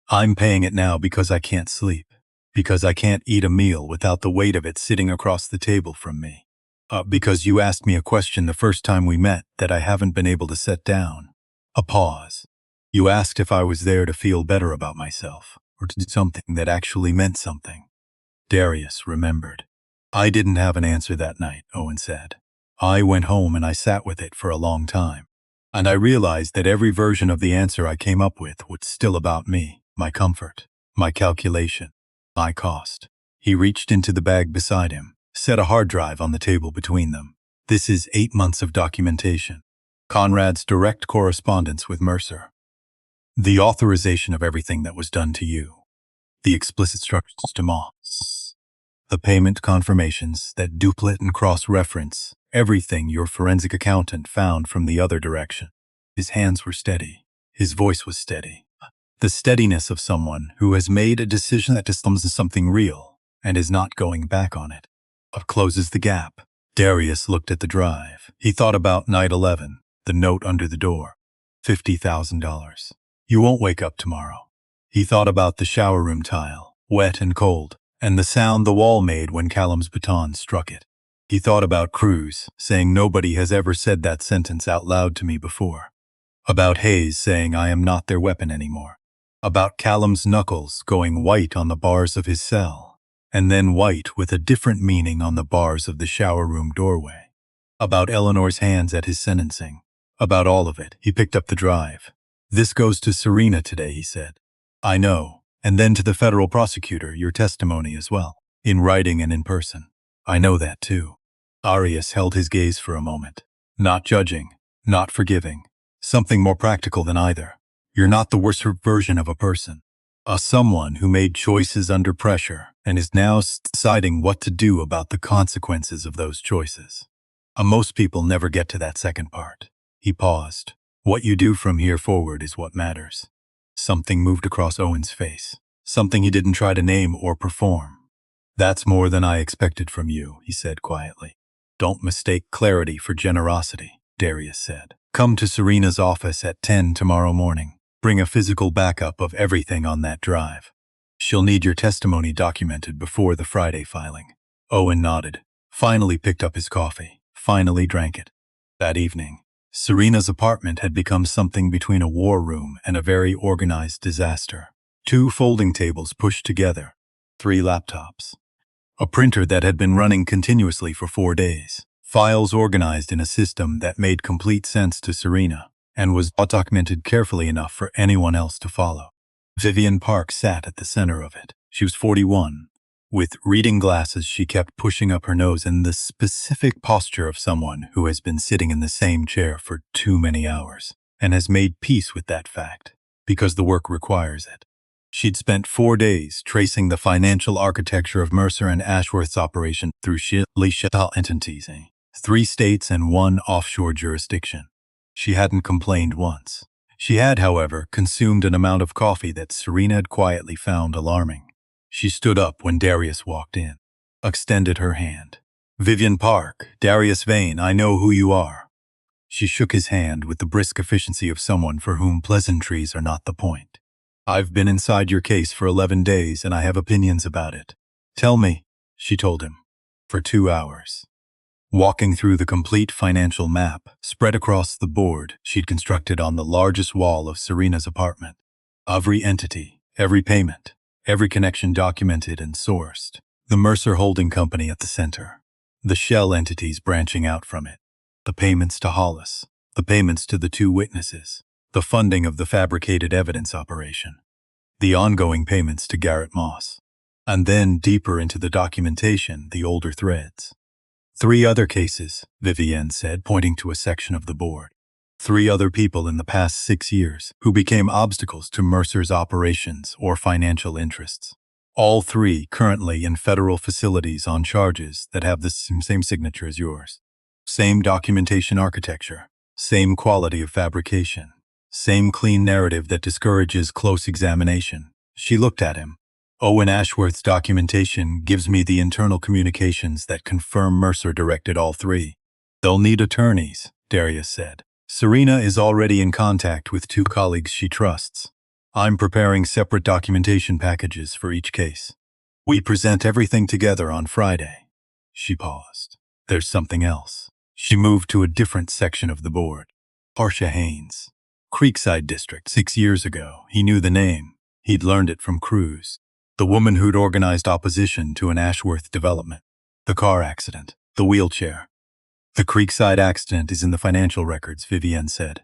I'm paying it now because I can't sleep. Because I can't eat a meal without the weight of it sitting across the table from me. Because you asked me a question the first time we met that I haven't been able to set down. A pause. You asked if I was there to feel better about myself, or to do something that actually meant something. Darius remembered. I didn't have an answer that night, Owen said. I went home and I sat with it for a long time. And I realized that every version of the answer I came up with was still about me, my comfort, my calculation, my cost. He reached into the bag beside him, set a hard drive on the table between them. This is 8 months of documentation. Conrad's direct correspondence with Mercer. The authorization of everything that was done to you. The explicit instructions to Moss. The payment confirmations that duplicate and cross-reference everything your forensic accountant found from the other direction. His hands were steady. His voice was steady. The steadiness of someone who has made a decision that becomes something real and is not going back on it. Closes the gap. Darius looked at the drive. He thought about night 11, the note under the door. $50,000. You won't wake up tomorrow. He thought about the shower room tile, wet and cold, and the sound the wall made when Callum's baton struck it. He thought about Cruz, saying nobody has ever said that sentence out loud to me before. About Hayes saying I am not their weapon anymore. About Callum's knuckles going white on the bars of his cell, and then white with a different meaning on the bars of the shower room doorway. About Eleanor's hands at his sentencing. About all of it. He picked up the drive. This goes to Serena today, he said. I know. And then to the federal prosecutor, your testimony as well. In writing and in person. I know that too. Arias held his gaze for a moment. Not judging. Not forgiving. Something more practical than either. You're not the worst version of a person. A someone who made choices under pressure and is now deciding what to do about the consequences of those choices. Most people never get to that second part. He paused. What you do from here forward is what matters. Something moved across Owen's face. Something he didn't try to name or perform. That's more than I expected from you, he said quietly. Don't mistake clarity for generosity, Darius said. Come to Serena's office at 10 tomorrow morning. Bring a physical backup of everything on that drive. She'll need your testimony documented before the Friday filing. Owen nodded. Finally picked up his coffee. Finally drank it. That evening, Serena's apartment had become something between a war room and a very organized disaster. 2 folding tables pushed together, 3 laptops, a printer that had been running continuously for 4 days, files organized in a system that made complete sense to Serena and was documented carefully enough for anyone else to follow. Vivian Park sat at the center of it. She was 41. With reading glasses, she kept pushing up her nose in the specific posture of someone who has been sitting in the same chair for too many hours and has made peace with that fact because the work requires it. She'd spent 4 days tracing the financial architecture of Mercer and Ashworth's operation through shell entities, 3 states and 1 offshore jurisdiction. She hadn't complained once. She had, however, consumed an amount of coffee that Serena had quietly found alarming. She stood up when Darius walked in, extended her hand. "Vivian Park, Darius Vane, I know who you are." She shook his hand with the brisk efficiency of someone for whom pleasantries are not the point. "I've been inside your case for 11 days and I have opinions about it." "Tell me," she told him. For 2 hours. Walking through the complete financial map spread across the board she'd constructed on the largest wall of Serena's apartment. Every entity, every payment, every connection documented and sourced. The Mercer Holding Company at the center. The shell entities branching out from it. The payments to Hollis. The payments to the 2 witnesses. The funding of the fabricated evidence operation. The ongoing payments to Garrett Moss. And then deeper into the documentation, the older threads. 3 other cases, Vivienne said, pointing to a section of the board. 3 other people in the past 6 years who became obstacles to Mercer's operations or financial interests. All 3 currently in federal facilities on charges that have the same signature as yours. Same documentation architecture, same quality of fabrication, same clean narrative that discourages close examination. She looked at him. "Owen Ashworth's documentation gives me the internal communications that confirm Mercer directed all 3. They'll need attorneys," Darius said. "Serena is already in contact with 2 colleagues she trusts. I'm preparing separate documentation packages for each case. We present everything together on Friday." She paused. "There's something else." She moved to a different section of the board. Portia Haynes. Creekside District, 6 years ago. He knew the name. He'd learned it from Cruz. The woman who'd organized opposition to an Ashworth development. The car accident. The wheelchair. "The Creekside accident is in the financial records," Vivienne said.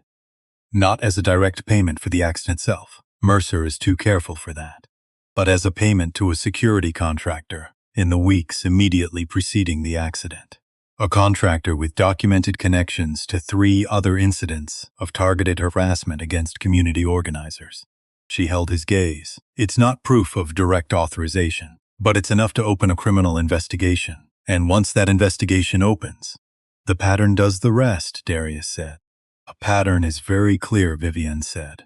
"Not as a direct payment for the accident itself. Mercer is too careful for that. But as a payment to a security contractor in the weeks immediately preceding the accident. A contractor with documented connections to 3 other incidents of targeted harassment against community organizers." She held his gaze. "It's not proof of direct authorization, but it's enough to open a criminal investigation. And once that investigation opens, the pattern does the rest," Darius said. "A pattern is very clear," Vivienne said.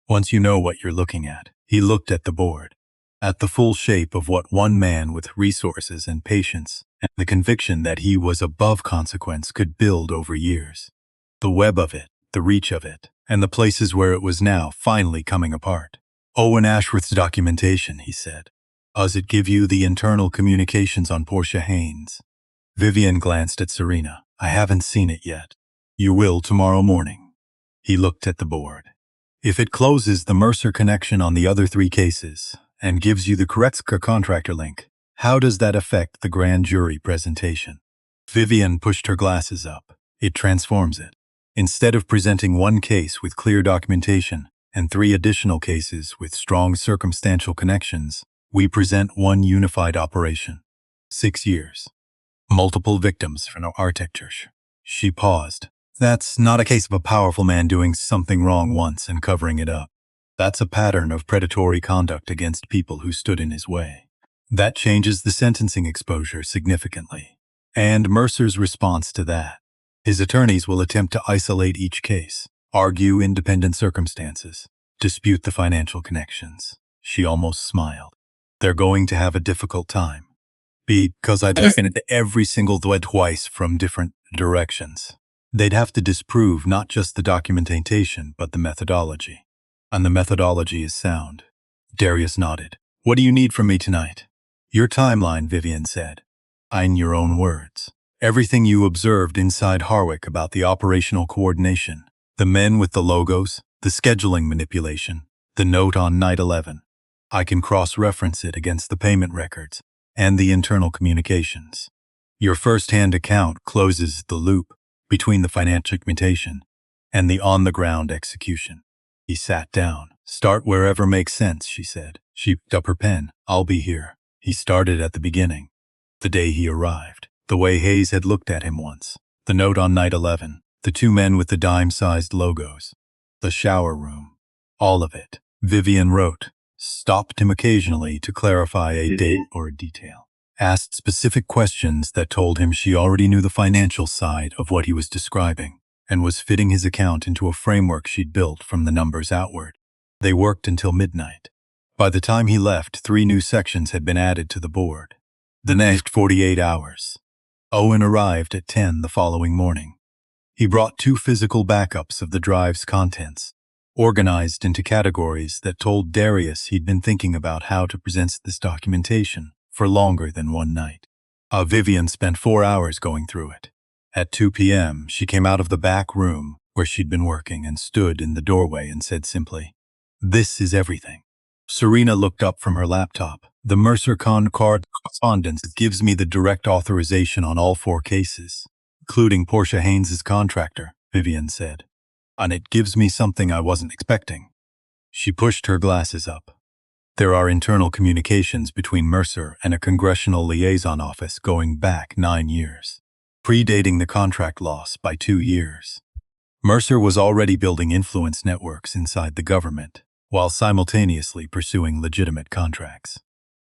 "Once you know what you're looking at." He looked at the board, at the full shape of what one man with resources and patience and the conviction that he was above consequence could build over years. The web of it, the reach of it, and the places where it was now finally coming apart. "Owen Ashworth's documentation," he said. "Does it give you the internal communications on Portia Haynes?" Vivienne glanced at Serena. "I haven't seen it yet." "You will tomorrow morning." He looked at the board. "If it closes the Mercer connection on the other 3 cases and gives you the Koretska contractor link, how does that affect the grand jury presentation?" Vivienne pushed her glasses up. "It transforms it. Instead of presenting 1 case with clear documentation and 3 additional cases with strong circumstantial connections, we present 1 unified operation. 6 years. Multiple victims for no architecture." She paused. "That's not a case of a powerful man doing something wrong once and covering it up. That's a pattern of predatory conduct against people who stood in his way. That changes the sentencing exposure significantly. And Mercer's response to that. His attorneys will attempt to isolate each case, argue independent circumstances, dispute the financial connections." She almost smiled. "They're going to have a difficult time. Because I've taken it every single thread twice from different directions. They'd have to disprove not just the documentation, but the methodology. And the methodology is sound." Darius nodded. "What do you need from me tonight?" "Your timeline," Vivienne said. "In your own words. Everything you observed inside Harwick about the operational coordination, the men with the logos, the scheduling manipulation, the note on night 11. I can cross-reference it against the payment records and the internal communications. Your first-hand account closes the loop between the financial documentation and the on-the-ground execution. He sat down. Start wherever makes sense, she said. She picked up her pen. I'll be here. He started at the beginning. The day he arrived. The way Hayes had looked at him once. The note on night 11. The two men with the dime-sized logos. The shower room. All of it. Vivian wrote. Stopped him occasionally to clarify a date or a detail. Asked specific questions that told him she already knew the financial side of what he was describing and was fitting his account into a framework she'd built from the numbers outward. They worked until midnight. By the time he left, 3 new sections had been added to the board. The next 48 hours. Owen arrived at 10 the following morning. He brought 2 physical backups of the drive's contents, organized into categories that told Darius he'd been thinking about how to present this documentation for longer than one night. Vivian spent 4 hours going through it. At 2 p.m., she came out of the back room where she'd been working and stood in the doorway and said simply, "This is everything." Serena looked up from her laptop. The Mercer card correspondence gives me the direct authorization on all 4 cases, including Portia Haynes's contractor, Vivian said. And it gives me something I wasn't expecting. She pushed her glasses up. There are internal communications between Mercer and a congressional liaison office going back 9 years, predating the contract loss by 2 years. Mercer was already building influence networks inside the government, while simultaneously pursuing legitimate contracts.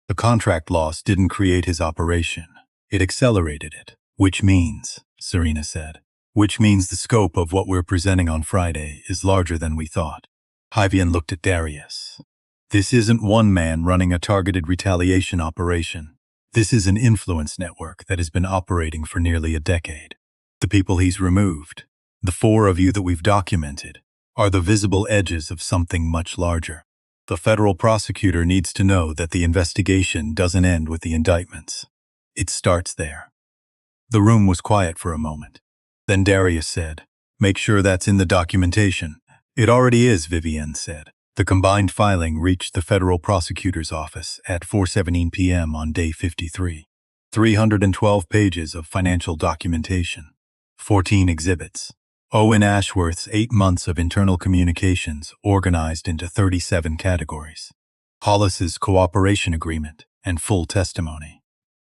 The contract loss didn't create his operation. It accelerated it, which means, Serena said, which means the scope of what we're presenting on Friday is larger than we thought. Vivian looked at Darius. This isn't one man running a targeted retaliation operation. This is an influence network that has been operating for nearly a decade. The people he's removed, the 4 of you that we've documented, are the visible edges of something much larger. The federal prosecutor needs to know that the investigation doesn't end with the indictments. It starts there. The room was quiet for a moment. Then Darius said, "Make sure that's in the documentation." "It already is," Vivian said. The combined filing reached the federal prosecutor's office at 4:17 p.m. on day 53. 312 pages of financial documentation. 14 exhibits. Owen Ashworth's 8 months of internal communications organized into 37 categories. Hollis's cooperation agreement and full testimony.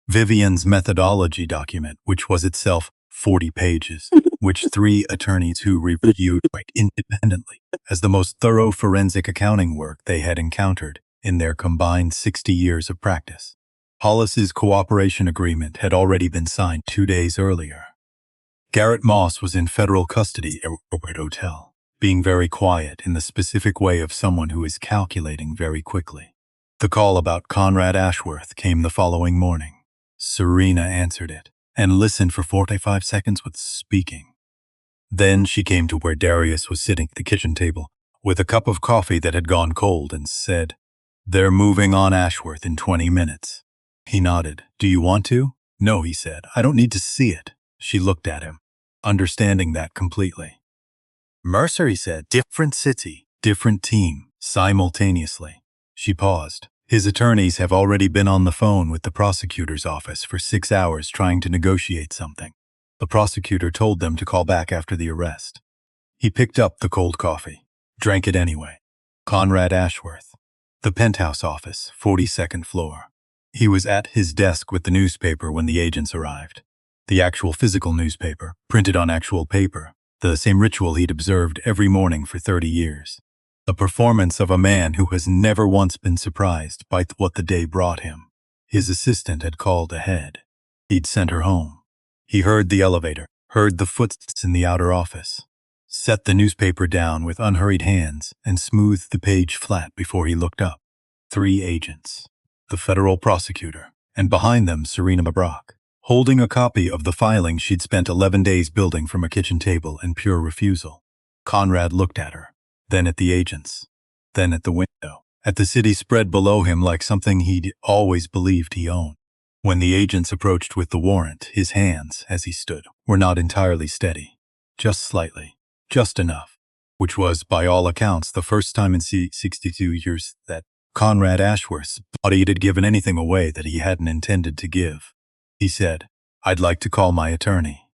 Vivian's methodology document, which was itself 40 pages, which 3 attorneys who reviewed independently as the most thorough forensic accounting work they had encountered in their combined 60 years of practice. Hollis's cooperation agreement had already been signed 2 days earlier. Garrett Moss was in federal custody at a hotel, being very quiet in the specific way of someone who is calculating very quickly. The call about Conrad Ashworth came the following morning. Serena answered it and listened for 45 seconds with speaking. Then she came to where Darius was sitting at the kitchen table with a cup of coffee that had gone cold and said, "They're moving on Ashworth in 20 minutes. He nodded. "Do you want to?" "No," he said. "I don't need to see it." She looked at him, understanding that completely. "Mercer," he said. "Different city, different team, simultaneously." She paused. "His attorneys have already been on the phone with the prosecutor's office for 6 hours trying to negotiate something. The prosecutor told them to call back after the arrest." He picked up the cold coffee, drank it anyway. Conrad Ashworth. The penthouse office, 42nd floor. He was at his desk with the newspaper when the agents arrived. The actual physical newspaper, printed on actual paper, the same ritual he'd observed every morning for 30 years. The performance of a man who has never once been surprised by what the day brought him. His assistant had called ahead. He'd sent her home. He heard the elevator, heard the footsteps in the outer office, set the newspaper down with unhurried hands and smoothed the page flat before he looked up. 3 agents. The federal prosecutor, and behind them Serena Mabrock, holding a copy of the filing she'd spent 11 days building from a kitchen table in pure refusal. Conrad looked at her, then at the agents, then at the window, at the city spread below him like something he'd always believed he owned. When the agents approached with the warrant, his hands, as he stood, were not entirely steady. Just slightly, just enough, which was, by all accounts, the first time in 62 years that Conrad Ashworth thought he had given anything away that he hadn't intended to give. He said, "I'd like to call my attorney."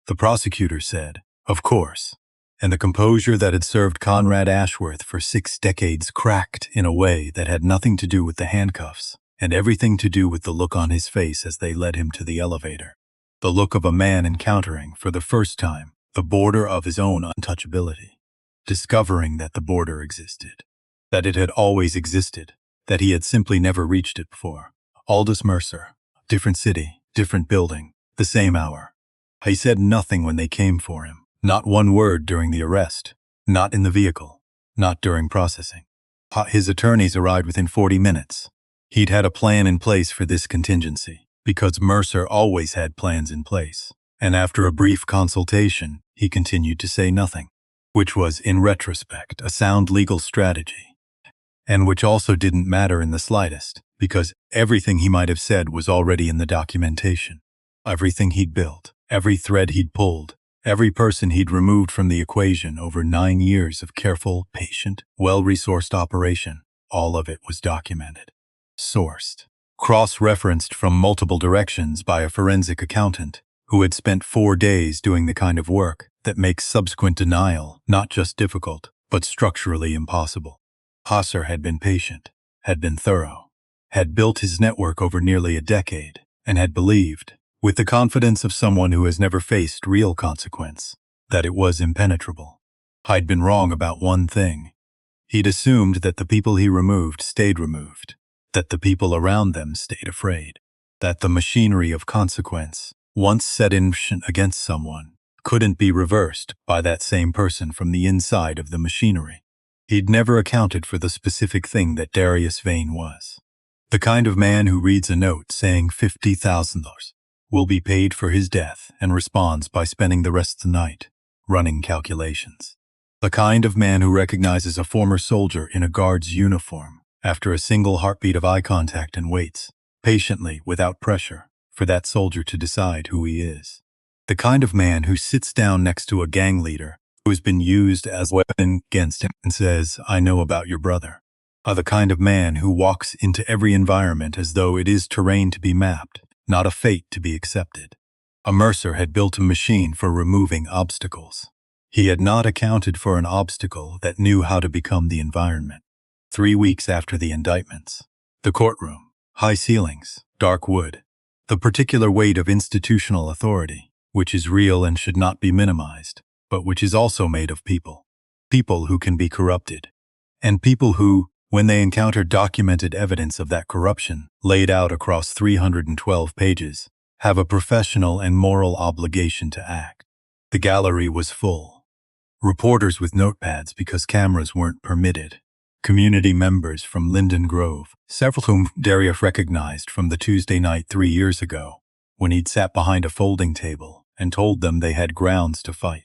The prosecutor said, "Of course." And the composure that had served Conrad Ashworth for 6 decades cracked in a way that had nothing to do with the handcuffs and everything to do with the look on his face as they led him to the elevator. The look of a man encountering, for the first time, the border of his own untouchability, discovering that the border existed, that it had always existed, that he had simply never reached it before. Aldous Mercer, different city, different building, the same hour. He said nothing when they came for him. Not one word during the arrest, not in the vehicle, not during processing. His attorneys arrived within 40 minutes. He'd had a plan in place for this contingency, because Mercer always had plans in place. And after a brief consultation, he continued to say nothing, which was, in retrospect, a sound legal strategy, and which also didn't matter in the slightest, because everything he might have said was already in the documentation. Everything he'd built, every thread he'd pulled, every person he'd removed from the equation over 9 years of careful, patient, well-resourced operation, all of it was documented, sourced, cross-referenced from multiple directions by a forensic accountant who had spent 4 days doing the kind of work that makes subsequent denial not just difficult, but structurally impossible. Hasser had been patient, had been thorough, had built his network over nearly a decade, and had believed, with the confidence of someone who has never faced real consequence, that it was impenetrable. I'd been wrong about one thing. He'd assumed that the people he removed stayed removed, that the people around them stayed afraid, that the machinery of consequence, once set in motion against someone, couldn't be reversed by that same person from the inside of the machinery. He'd never accounted for the specific thing that Darius Vane was. The kind of man who reads a note saying $50,000 will be paid for his death and responds by spending the rest of the night running calculations. The kind of man who recognizes a former soldier in a guard's uniform after a single heartbeat of eye contact and waits, patiently, without pressure, for that soldier to decide who he is. The kind of man who sits down next to a gang leader who has been used as a weapon against him and says, "I know about your brother." The kind of man who walks into every environment as though it is terrain to be mapped, not a fate to be accepted. A Mercer had built a machine for removing obstacles. He had not accounted for an obstacle that knew how to become the environment. 3 weeks after the indictments, the courtroom, high ceilings, dark wood, the particular weight of institutional authority, which is real and should not be minimized, but which is also made of people. People who can be corrupted, and people who, when they encounter documented evidence of that corruption, laid out across 312 pages, have a professional and moral obligation to act. The gallery was full. Reporters with notepads because cameras weren't permitted. Community members from Linden Grove, several whom Darius recognized from the Tuesday night 3 years ago, when he'd sat behind a folding table and told them they had grounds to fight.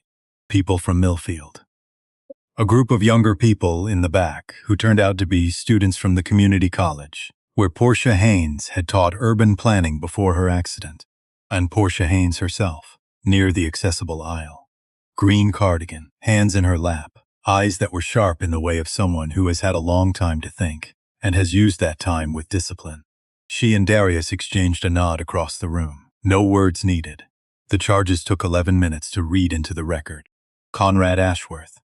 People from Millfield. A group of younger people in the back who turned out to be students from the community college, where Portia Haynes had taught urban planning before her accident, and Portia Haynes herself, near the accessible aisle. Green cardigan, hands in her lap, eyes that were sharp in the way of someone who has had a long time to think and has used that time with discipline. She and Darius exchanged a nod across the room. No words needed. The charges took 11 minutes to read into the record. Conrad Ashworth,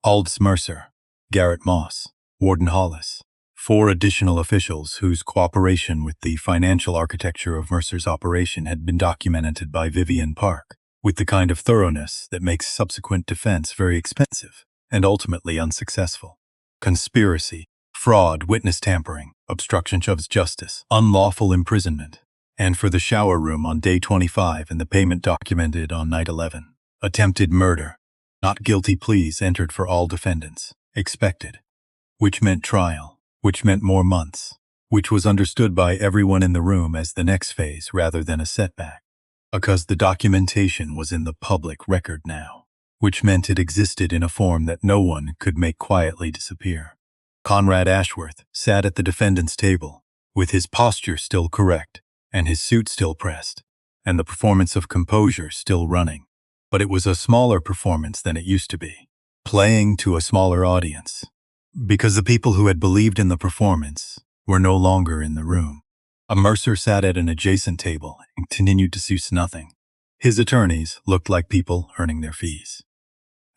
Aldous Mercer, Garrett Moss, Warden Hollis, 4 additional officials whose cooperation with the financial architecture of Mercer's operation had been documented by Vivian Park, with the kind of thoroughness that makes subsequent defense very expensive and ultimately unsuccessful. Conspiracy, fraud, witness tampering, obstruction of justice, unlawful imprisonment, and for the shower room on day 25 and the payment documented on night 11, attempted murder. Not guilty pleas entered for all defendants, expected, which meant trial, which meant more months, which was understood by everyone in the room as the next phase rather than a setback, because the documentation was in the public record now, which meant it existed in a form that no one could make quietly disappear. Conrad Ashworth sat at the defendant's table, with his posture still correct, and his suit still pressed, and the performance of composure still running. But it was a smaller performance than it used to be, playing to a smaller audience, because the people who had believed in the performance were no longer in the room. A mercer sat at an adjacent table and continued to suss nothing. His attorneys looked like people earning their fees.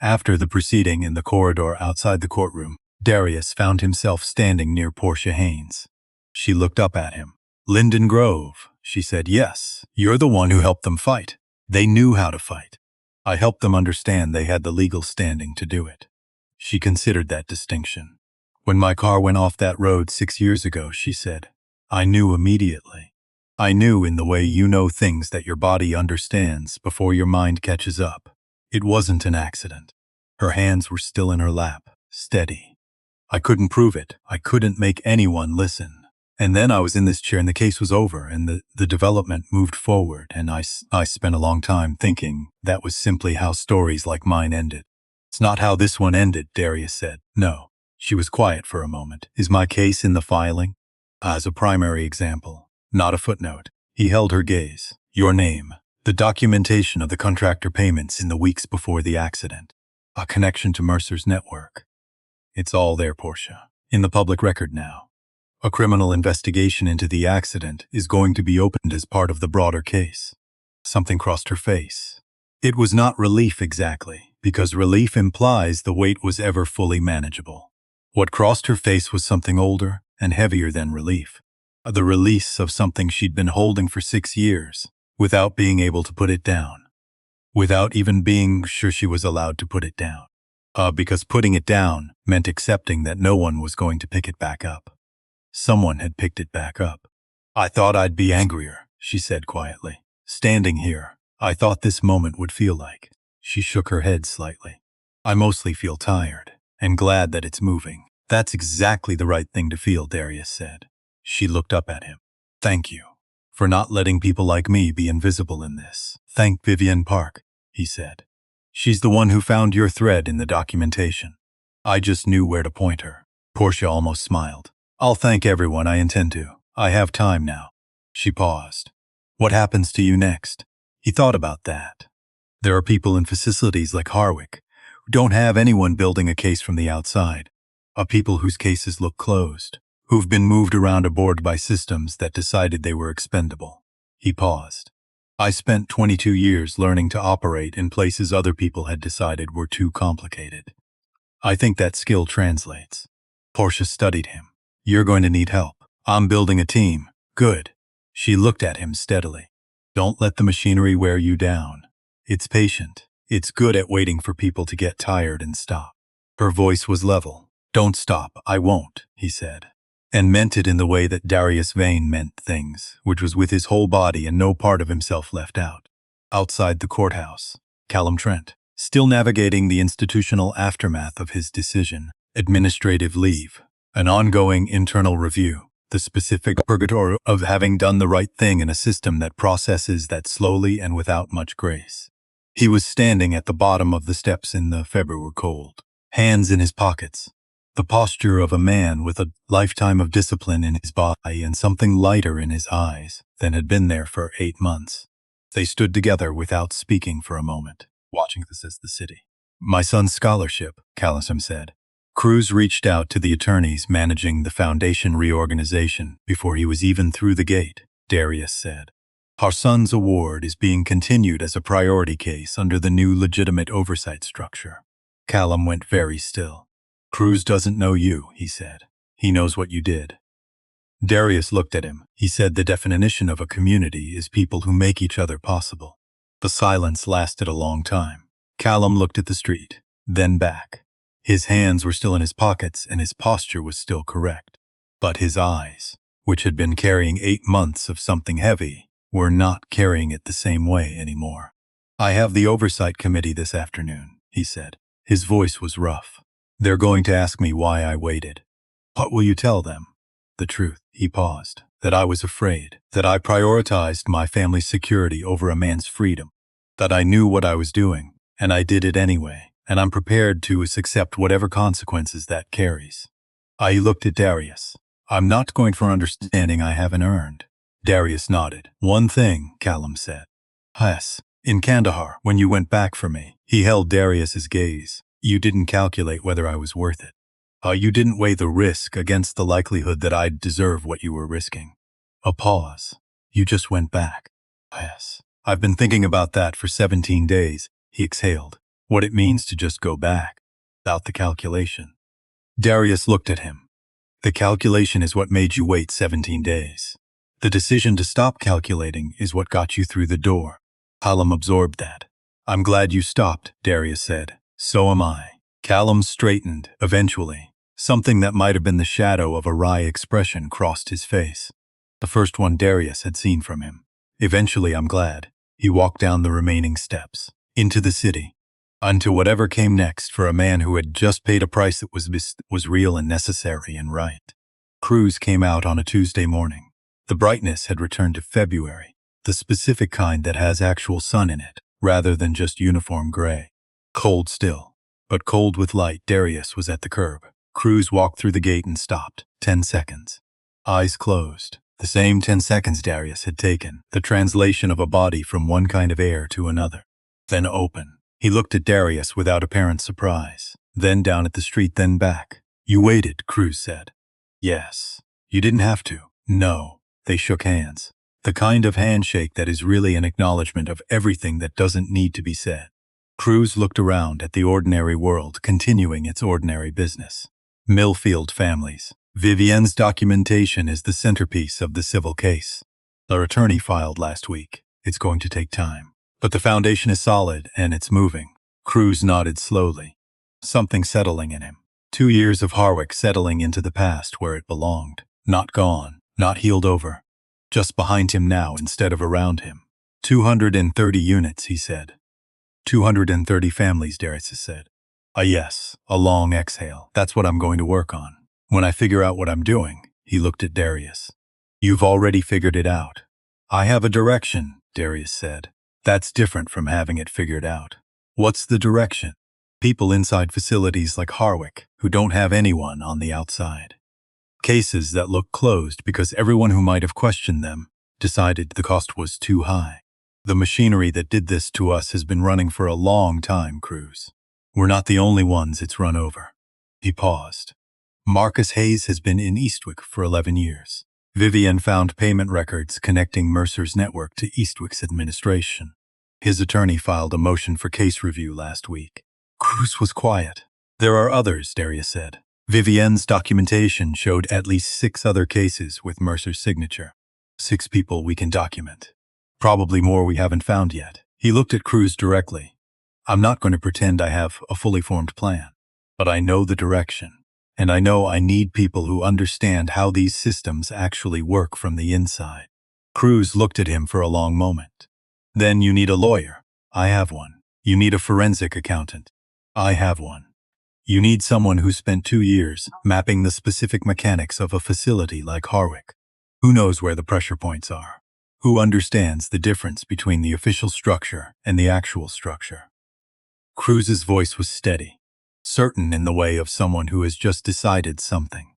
After the proceeding in the corridor outside the courtroom, Darius found himself standing near Portia Haynes. She looked up at him. "Linden Grove," she said. "Yes, you're the one who helped them fight. They knew how to fight. I helped them understand they had the legal standing to do it." She considered that distinction. "When my car went off that road 6 years ago," she said, "I knew immediately. I knew in the way you know things that your body understands before your mind catches up. It wasn't an accident." Her hands were still in her lap, steady. "I couldn't prove it. I couldn't make anyone listen. And then I was in this chair and the case was over and the development moved forward, and I spent a long time thinking that was simply how stories like mine ended." "It's not how this one ended," Darius said. "No." She was quiet for a moment. "Is my case in the filing?" "As a primary example, not a footnote." He held her gaze. "Your name, the documentation of the contractor payments in the weeks before the accident, a connection to Mercer's network. It's all there, Portia, in the public record now. A criminal investigation into the accident is going to be opened as part of the broader case." Something crossed her face. It was not relief exactly, because relief implies the weight was ever fully manageable. What crossed her face was something older and heavier than relief. The release of something she'd been holding for 6 years, without being able to put it down. Without even being sure she was allowed to put it down. Because putting it down meant accepting that no one was going to pick it back up. Someone had picked it back up. "I thought I'd be angrier," she said quietly. "Standing here, I thought this moment would feel like." She shook her head slightly. "I mostly feel tired, and glad that it's moving." "That's exactly the right thing to feel," Darius said. She looked up at him. "Thank you for not letting people like me be invisible in this." "Thank Vivian Park," he said. "She's the one who found your thread in the documentation. I just knew where to point her." Portia almost smiled. "I'll thank everyone. I intend to. I have time now." She paused. "What happens to you next?" He thought about that. There are people in facilities like Harwick who don't have anyone building a case from the outside. People whose cases look closed, who've been moved around a board by systems that decided they were expendable. He paused. "I spent 22 years learning to operate in places other people had decided were too complicated. I think that skill translates." Portia studied him. "You're going to need help. I'm building a team." "Good." She looked at him steadily. "Don't let the machinery wear you down. It's patient. It's good at waiting for people to get tired and stop." Her voice was level. "Don't stop. I won't," he said. And meant it in the way that Darius Vane meant things, which was with his whole body and no part of himself left out. Outside the courthouse, Callum Trent, still navigating the institutional aftermath of his decision, administrative leave, an ongoing internal review, the specific purgatory of having done the right thing in a system that processes that slowly and without much grace. He was standing at the bottom of the steps in the February cold, hands in his pockets, the posture of a man with a lifetime of discipline in his body and something lighter in his eyes than had been there for 8 months. They stood together without speaking for a moment, watching this as the city. "My son's scholarship," Callum said. Cruz reached out to the attorneys managing the foundation reorganization before he was even through the gate, Darius said. "Our son's award is being continued as a priority case under the new legitimate oversight structure." Callum went very still. "Cruz doesn't know you," he said. "He knows what you did." Darius looked at him. He said the definition of a community is people who make each other possible. The silence lasted a long time. Callum looked at the street, then back. His hands were still in his pockets and his posture was still correct. But his eyes, which had been carrying 8 months of something heavy, were not carrying it the same way anymore. "I have the oversight committee this afternoon," he said. His voice was rough. "They're going to ask me why I waited." "What will you tell them?" "The truth." He paused. "That I was afraid. That I prioritized my family's security over a man's freedom. That I knew what I was doing, and I did it anyway. And I'm prepared to accept whatever consequences that carries." I looked at Darius. "I'm not going for understanding I haven't earned." Darius nodded. "One thing," Callum said. "Yes. In Kandahar, when you went back for me," he held Darius's gaze. "You didn't calculate whether I was worth it. You didn't weigh the risk against the likelihood that I'd deserve what you were risking. A pause. You just went back. Yes. I've been thinking about that for 17 days, he exhaled. What it means to just go back. Without the calculation. Darius looked at him. The calculation is what made you wait 17 days. The decision to stop calculating is what got you through the door. Callum absorbed that. I'm glad you stopped, Darius said. So am I. Callum straightened, eventually. Something that might have been the shadow of a wry expression crossed his face. The first one Darius had seen from him. Eventually, I'm glad. He walked down the remaining steps. Into the city. Unto whatever came next for a man who had just paid a price that was real and necessary and right. Cruz came out on a Tuesday morning. The brightness had returned to February, the specific kind that has actual sun in it, rather than just uniform gray. Cold still, but cold with light. Darius was at the curb. Cruz walked through the gate and stopped. 10 seconds. Eyes closed. The same 10 seconds Darius had taken, the translation of a body from one kind of air to another. Then open. He looked at Darius without apparent surprise, then down at the street, then back. You waited, Cruz said. Yes. You didn't have to. No. They shook hands. The kind of handshake that is really an acknowledgement of everything that doesn't need to be said. Cruz looked around at the ordinary world continuing its ordinary business. Millfield families. Vivienne's documentation is the centerpiece of the civil case. Our attorney filed last week. It's going to take time. But the foundation is solid and it's moving. Cruz nodded slowly. Something settling in him. 2 years of Harwick settling into the past where it belonged. Not gone, not healed over. Just behind him now instead of around him. 230 units, he said. 230 families, Darius said. Yes, a long exhale. That's what I'm going to work on. When I figure out what I'm doing, he looked at Darius. You've already figured it out. I have a direction, Darius said. That's different from having it figured out. What's the direction? People inside facilities like Harwick who don't have anyone on the outside. Cases that look closed because everyone who might have questioned them decided the cost was too high. The machinery that did this to us has been running for a long time, Cruz. We're not the only ones it's run over. He paused. Marcus Hayes has been in Eastwick for 11 years. Vivienne found payment records connecting Mercer's network to Eastwick's administration. His attorney filed a motion for case review last week. Cruz was quiet. There are others, Darius said. Vivienne's documentation showed at least 6 other cases with Mercer's signature. 6 people we can document. Probably more we haven't found yet. He looked at Cruz directly. I'm not going to pretend I have a fully formed plan, but I know the direction. And I know I need people who understand how these systems actually work from the inside. Cruz looked at him for a long moment. Then you need a lawyer. I have one. You need a forensic accountant. I have one. You need someone who spent 2 years mapping the specific mechanics of a facility like Harwick. Who knows where the pressure points are? Who understands the difference between the official structure and the actual structure? Cruz's voice was steady, certain in the way of someone who has just decided something.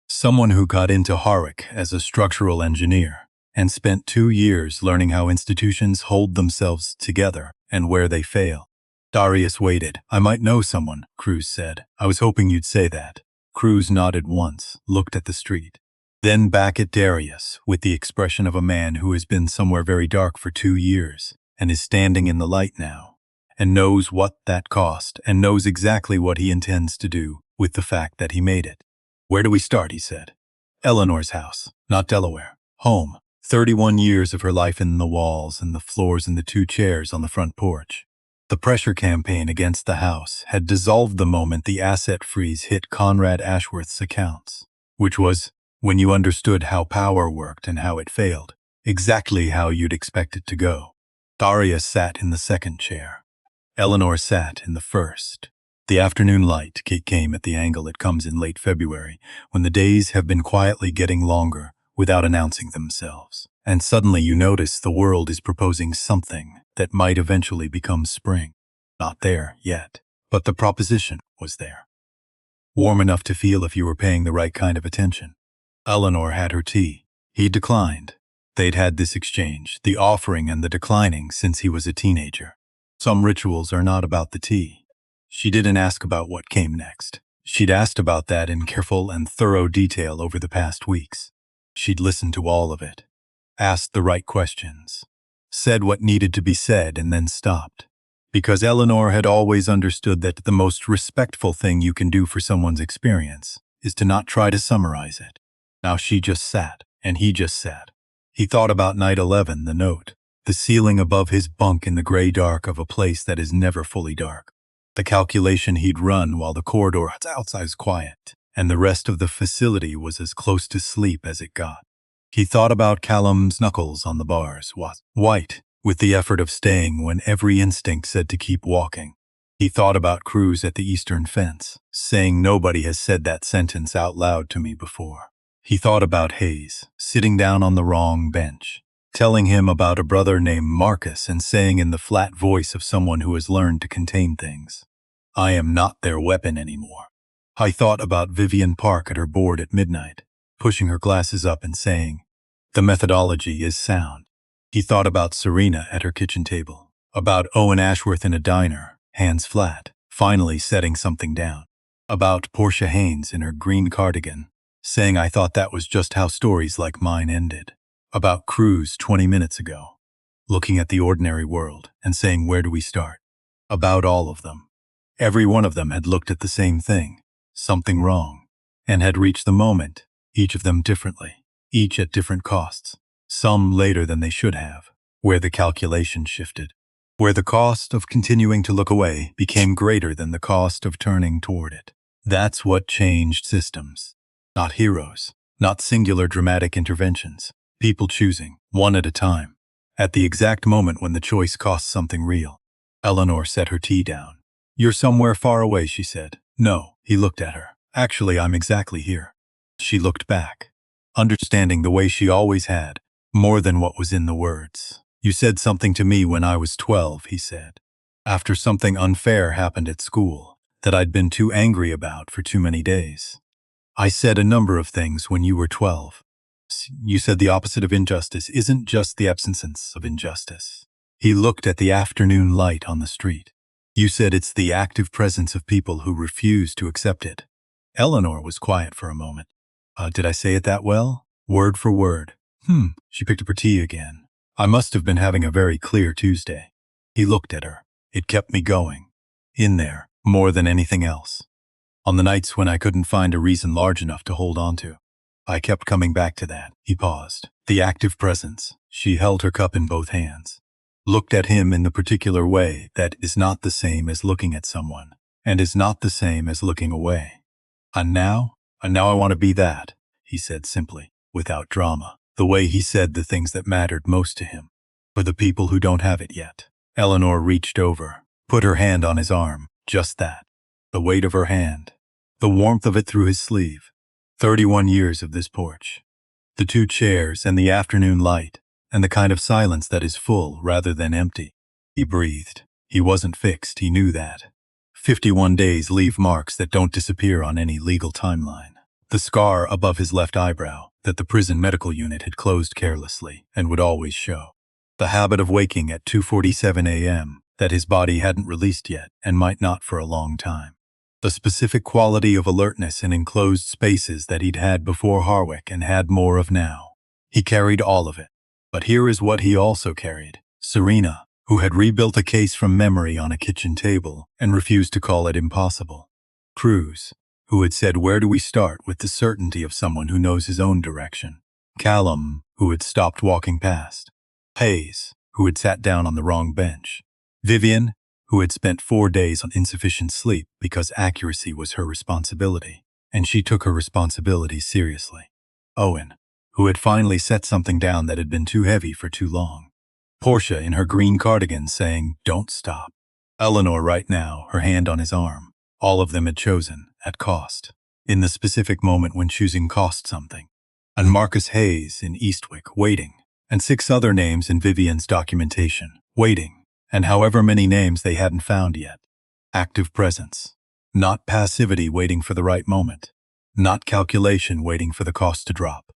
Someone who got into Harwick as a structural engineer and spent 2 years learning how institutions hold themselves together and where they fail. Darius waited. I might know someone, Cruz said. I was hoping you'd say that. Cruz nodded once, looked at the street. Then back at Darius, with the expression of a man who has been somewhere very dark for 2 years and is standing in the light now, and knows what that cost and knows exactly what he intends to do with the fact that he made it. Where do we start, he said. Eleanor's house, not Delaware. Home. 31 years of her life in the walls and the floors and the 2 chairs on the front porch. The pressure campaign against the house had dissolved the moment the asset freeze hit Conrad Ashworth's accounts, which was, when you understood how power worked and how it failed, exactly how you'd expect it to go. Darius sat in the second chair. Eleanor sat in the first. The afternoon light came at the angle it comes in late February, when the days have been quietly getting longer without announcing themselves. And suddenly you notice the world is proposing something that might eventually become spring. Not there yet, but the proposition was there. Warm enough to feel if you were paying the right kind of attention. Eleanor had her tea. He declined. They'd had this exchange, the offering and the declining, since he was a teenager. Some rituals are not about the tea. She didn't ask about what came next. She'd asked about that in careful and thorough detail over the past weeks. She'd listened to all of it, asked the right questions, said what needed to be said, and then stopped. Because Eleanor had always understood that the most respectful thing you can do for someone's experience is to not try to summarize it. Now she just sat, and he just sat. He thought about night 11, the note, the ceiling above his bunk in the gray dark of a place that is never fully dark, the calculation he'd run while the corridor outside was quiet, and the rest of the facility was as close to sleep as it got. He thought about Callum's knuckles on the bars, white, with the effort of staying when every instinct said to keep walking. He thought about Cruz at the eastern fence, saying nobody has said that sentence out loud to me before. He thought about Hayes, sitting down on the wrong bench, telling him about a brother named Marcus and saying in the flat voice of someone who has learned to contain things, "I am not their weapon anymore." I thought about Vivian Park at her board at midnight, pushing her glasses up and saying, "The methodology is sound." He thought about Serena at her kitchen table, about Owen Ashworth in a diner, hands flat, finally setting something down, about Portia Haynes in her green cardigan, saying I thought that was just how stories like mine ended, about Cruz 20 minutes ago, looking at the ordinary world and saying where do we start, about all of them. Every one of them had looked at the same thing, something wrong, and had reached the moment, each of them differently, each at different costs, some later than they should have, where the calculation shifted, where the cost of continuing to look away became greater than the cost of turning toward it. That's what changed systems. Not heroes, not singular dramatic interventions, people choosing, one at a time, at the exact moment when the choice costs something real. Eleanor set her tea down. "You're somewhere far away," she said. "No," he looked at her. "Actually, I'm exactly here." She looked back, understanding the way she always had, more than what was in the words. "You said something to me when I was 12, he said, after something unfair happened at school that I'd been too angry about for too many days. I said a number of things when you were 12. You said the opposite of injustice isn't just the absence of injustice." He looked at the afternoon light on the street. "You said it's the active presence of people who refuse to accept it." Eleanor was quiet for a moment. Did I say it that well? Word for word. She picked up her tea again. "I must have been having a very clear Tuesday." He looked at her. "It kept me going. In there, more than anything else. On the nights when I couldn't find a reason large enough to hold on to. I kept coming back to that." He paused. "The active presence." She held her cup in both hands, looked at him in the particular way that is not the same as looking at someone, and is not the same as looking away. And now I want to be that," he said simply, without drama, the way he said the things that mattered most to him. "For the people who don't have it yet." Eleanor reached over, put her hand on his arm, just that. The weight of her hand, the warmth of it through his sleeve. 31 years of this porch. The 2 chairs and the afternoon light, and the kind of silence that is full rather than empty. He breathed. He wasn't fixed, he knew that. 51 days leave marks that don't disappear on any legal timeline. The scar above his left eyebrow that the prison medical unit had closed carelessly and would always show. The habit of waking at 2:47 a.m. that his body hadn't released yet and might not for a long time. The specific quality of alertness in enclosed spaces that he'd had before Harwick and had more of now. He carried all of it. But here is what he also carried. Serena, who had rebuilt a case from memory on a kitchen table and refused to call it impossible. Cruz, who had said where do we start with the certainty of someone who knows his own direction. Callum, who had stopped walking past. Hayes, who had sat down on the wrong bench. Vivian, who had spent 4 days on insufficient sleep because accuracy was her responsibility, and she took her responsibility seriously. Owen, who had finally set something down that had been too heavy for too long. Portia in her green cardigan saying, "Don't stop." Eleanor right now, her hand on his arm. All of them had chosen, at cost, in the specific moment when choosing cost something. And Marcus Hayes in Eastwick, waiting, and 6 other names in Vivian's documentation, waiting. And however many names they hadn't found yet. Active presence. Not passivity waiting for the right moment. Not calculation waiting for the cost to drop.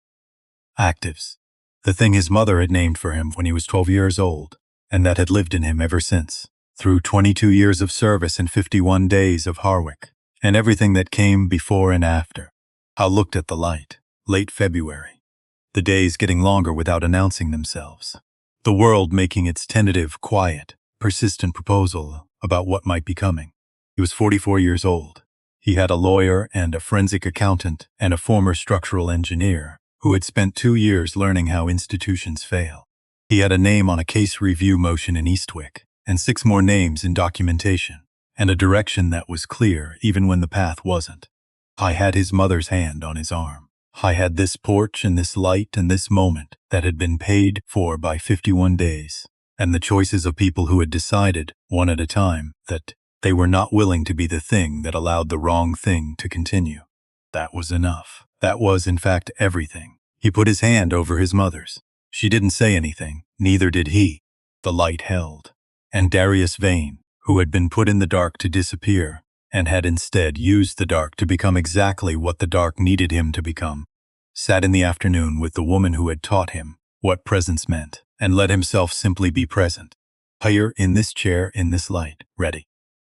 Actives. The thing his mother had named for him when he was 12 years old, and that had lived in him ever since, through 22 years of service and 51 days of Harwick. and everything that came before and after. I looked at the light. Late February. The days getting longer without announcing themselves. The world making its tentative, quiet, persistent proposal about what might be coming. He was 44 years old. He had a lawyer and a forensic accountant and a former structural engineer who had spent 2 years learning how institutions fail. He had a name on a case review motion in Eastwick, and 6 more names in documentation, and a direction that was clear even when the path wasn't. I had his mother's hand on his arm. I had this porch and this light and this moment that had been paid for by 51 days, and the choices of people who had decided, one at a time, that they were not willing to be the thing that allowed the wrong thing to continue. That was enough. That was, in fact, everything. He put his hand over his mother's. She didn't say anything, neither did he. The light held. And Darius Vane, who had been put in the dark to disappear, and had instead used the dark to become exactly what the dark needed him to become, sat in the afternoon with the woman who had taught him what presence meant, and let himself simply be present. Here, in this chair, in this light, ready.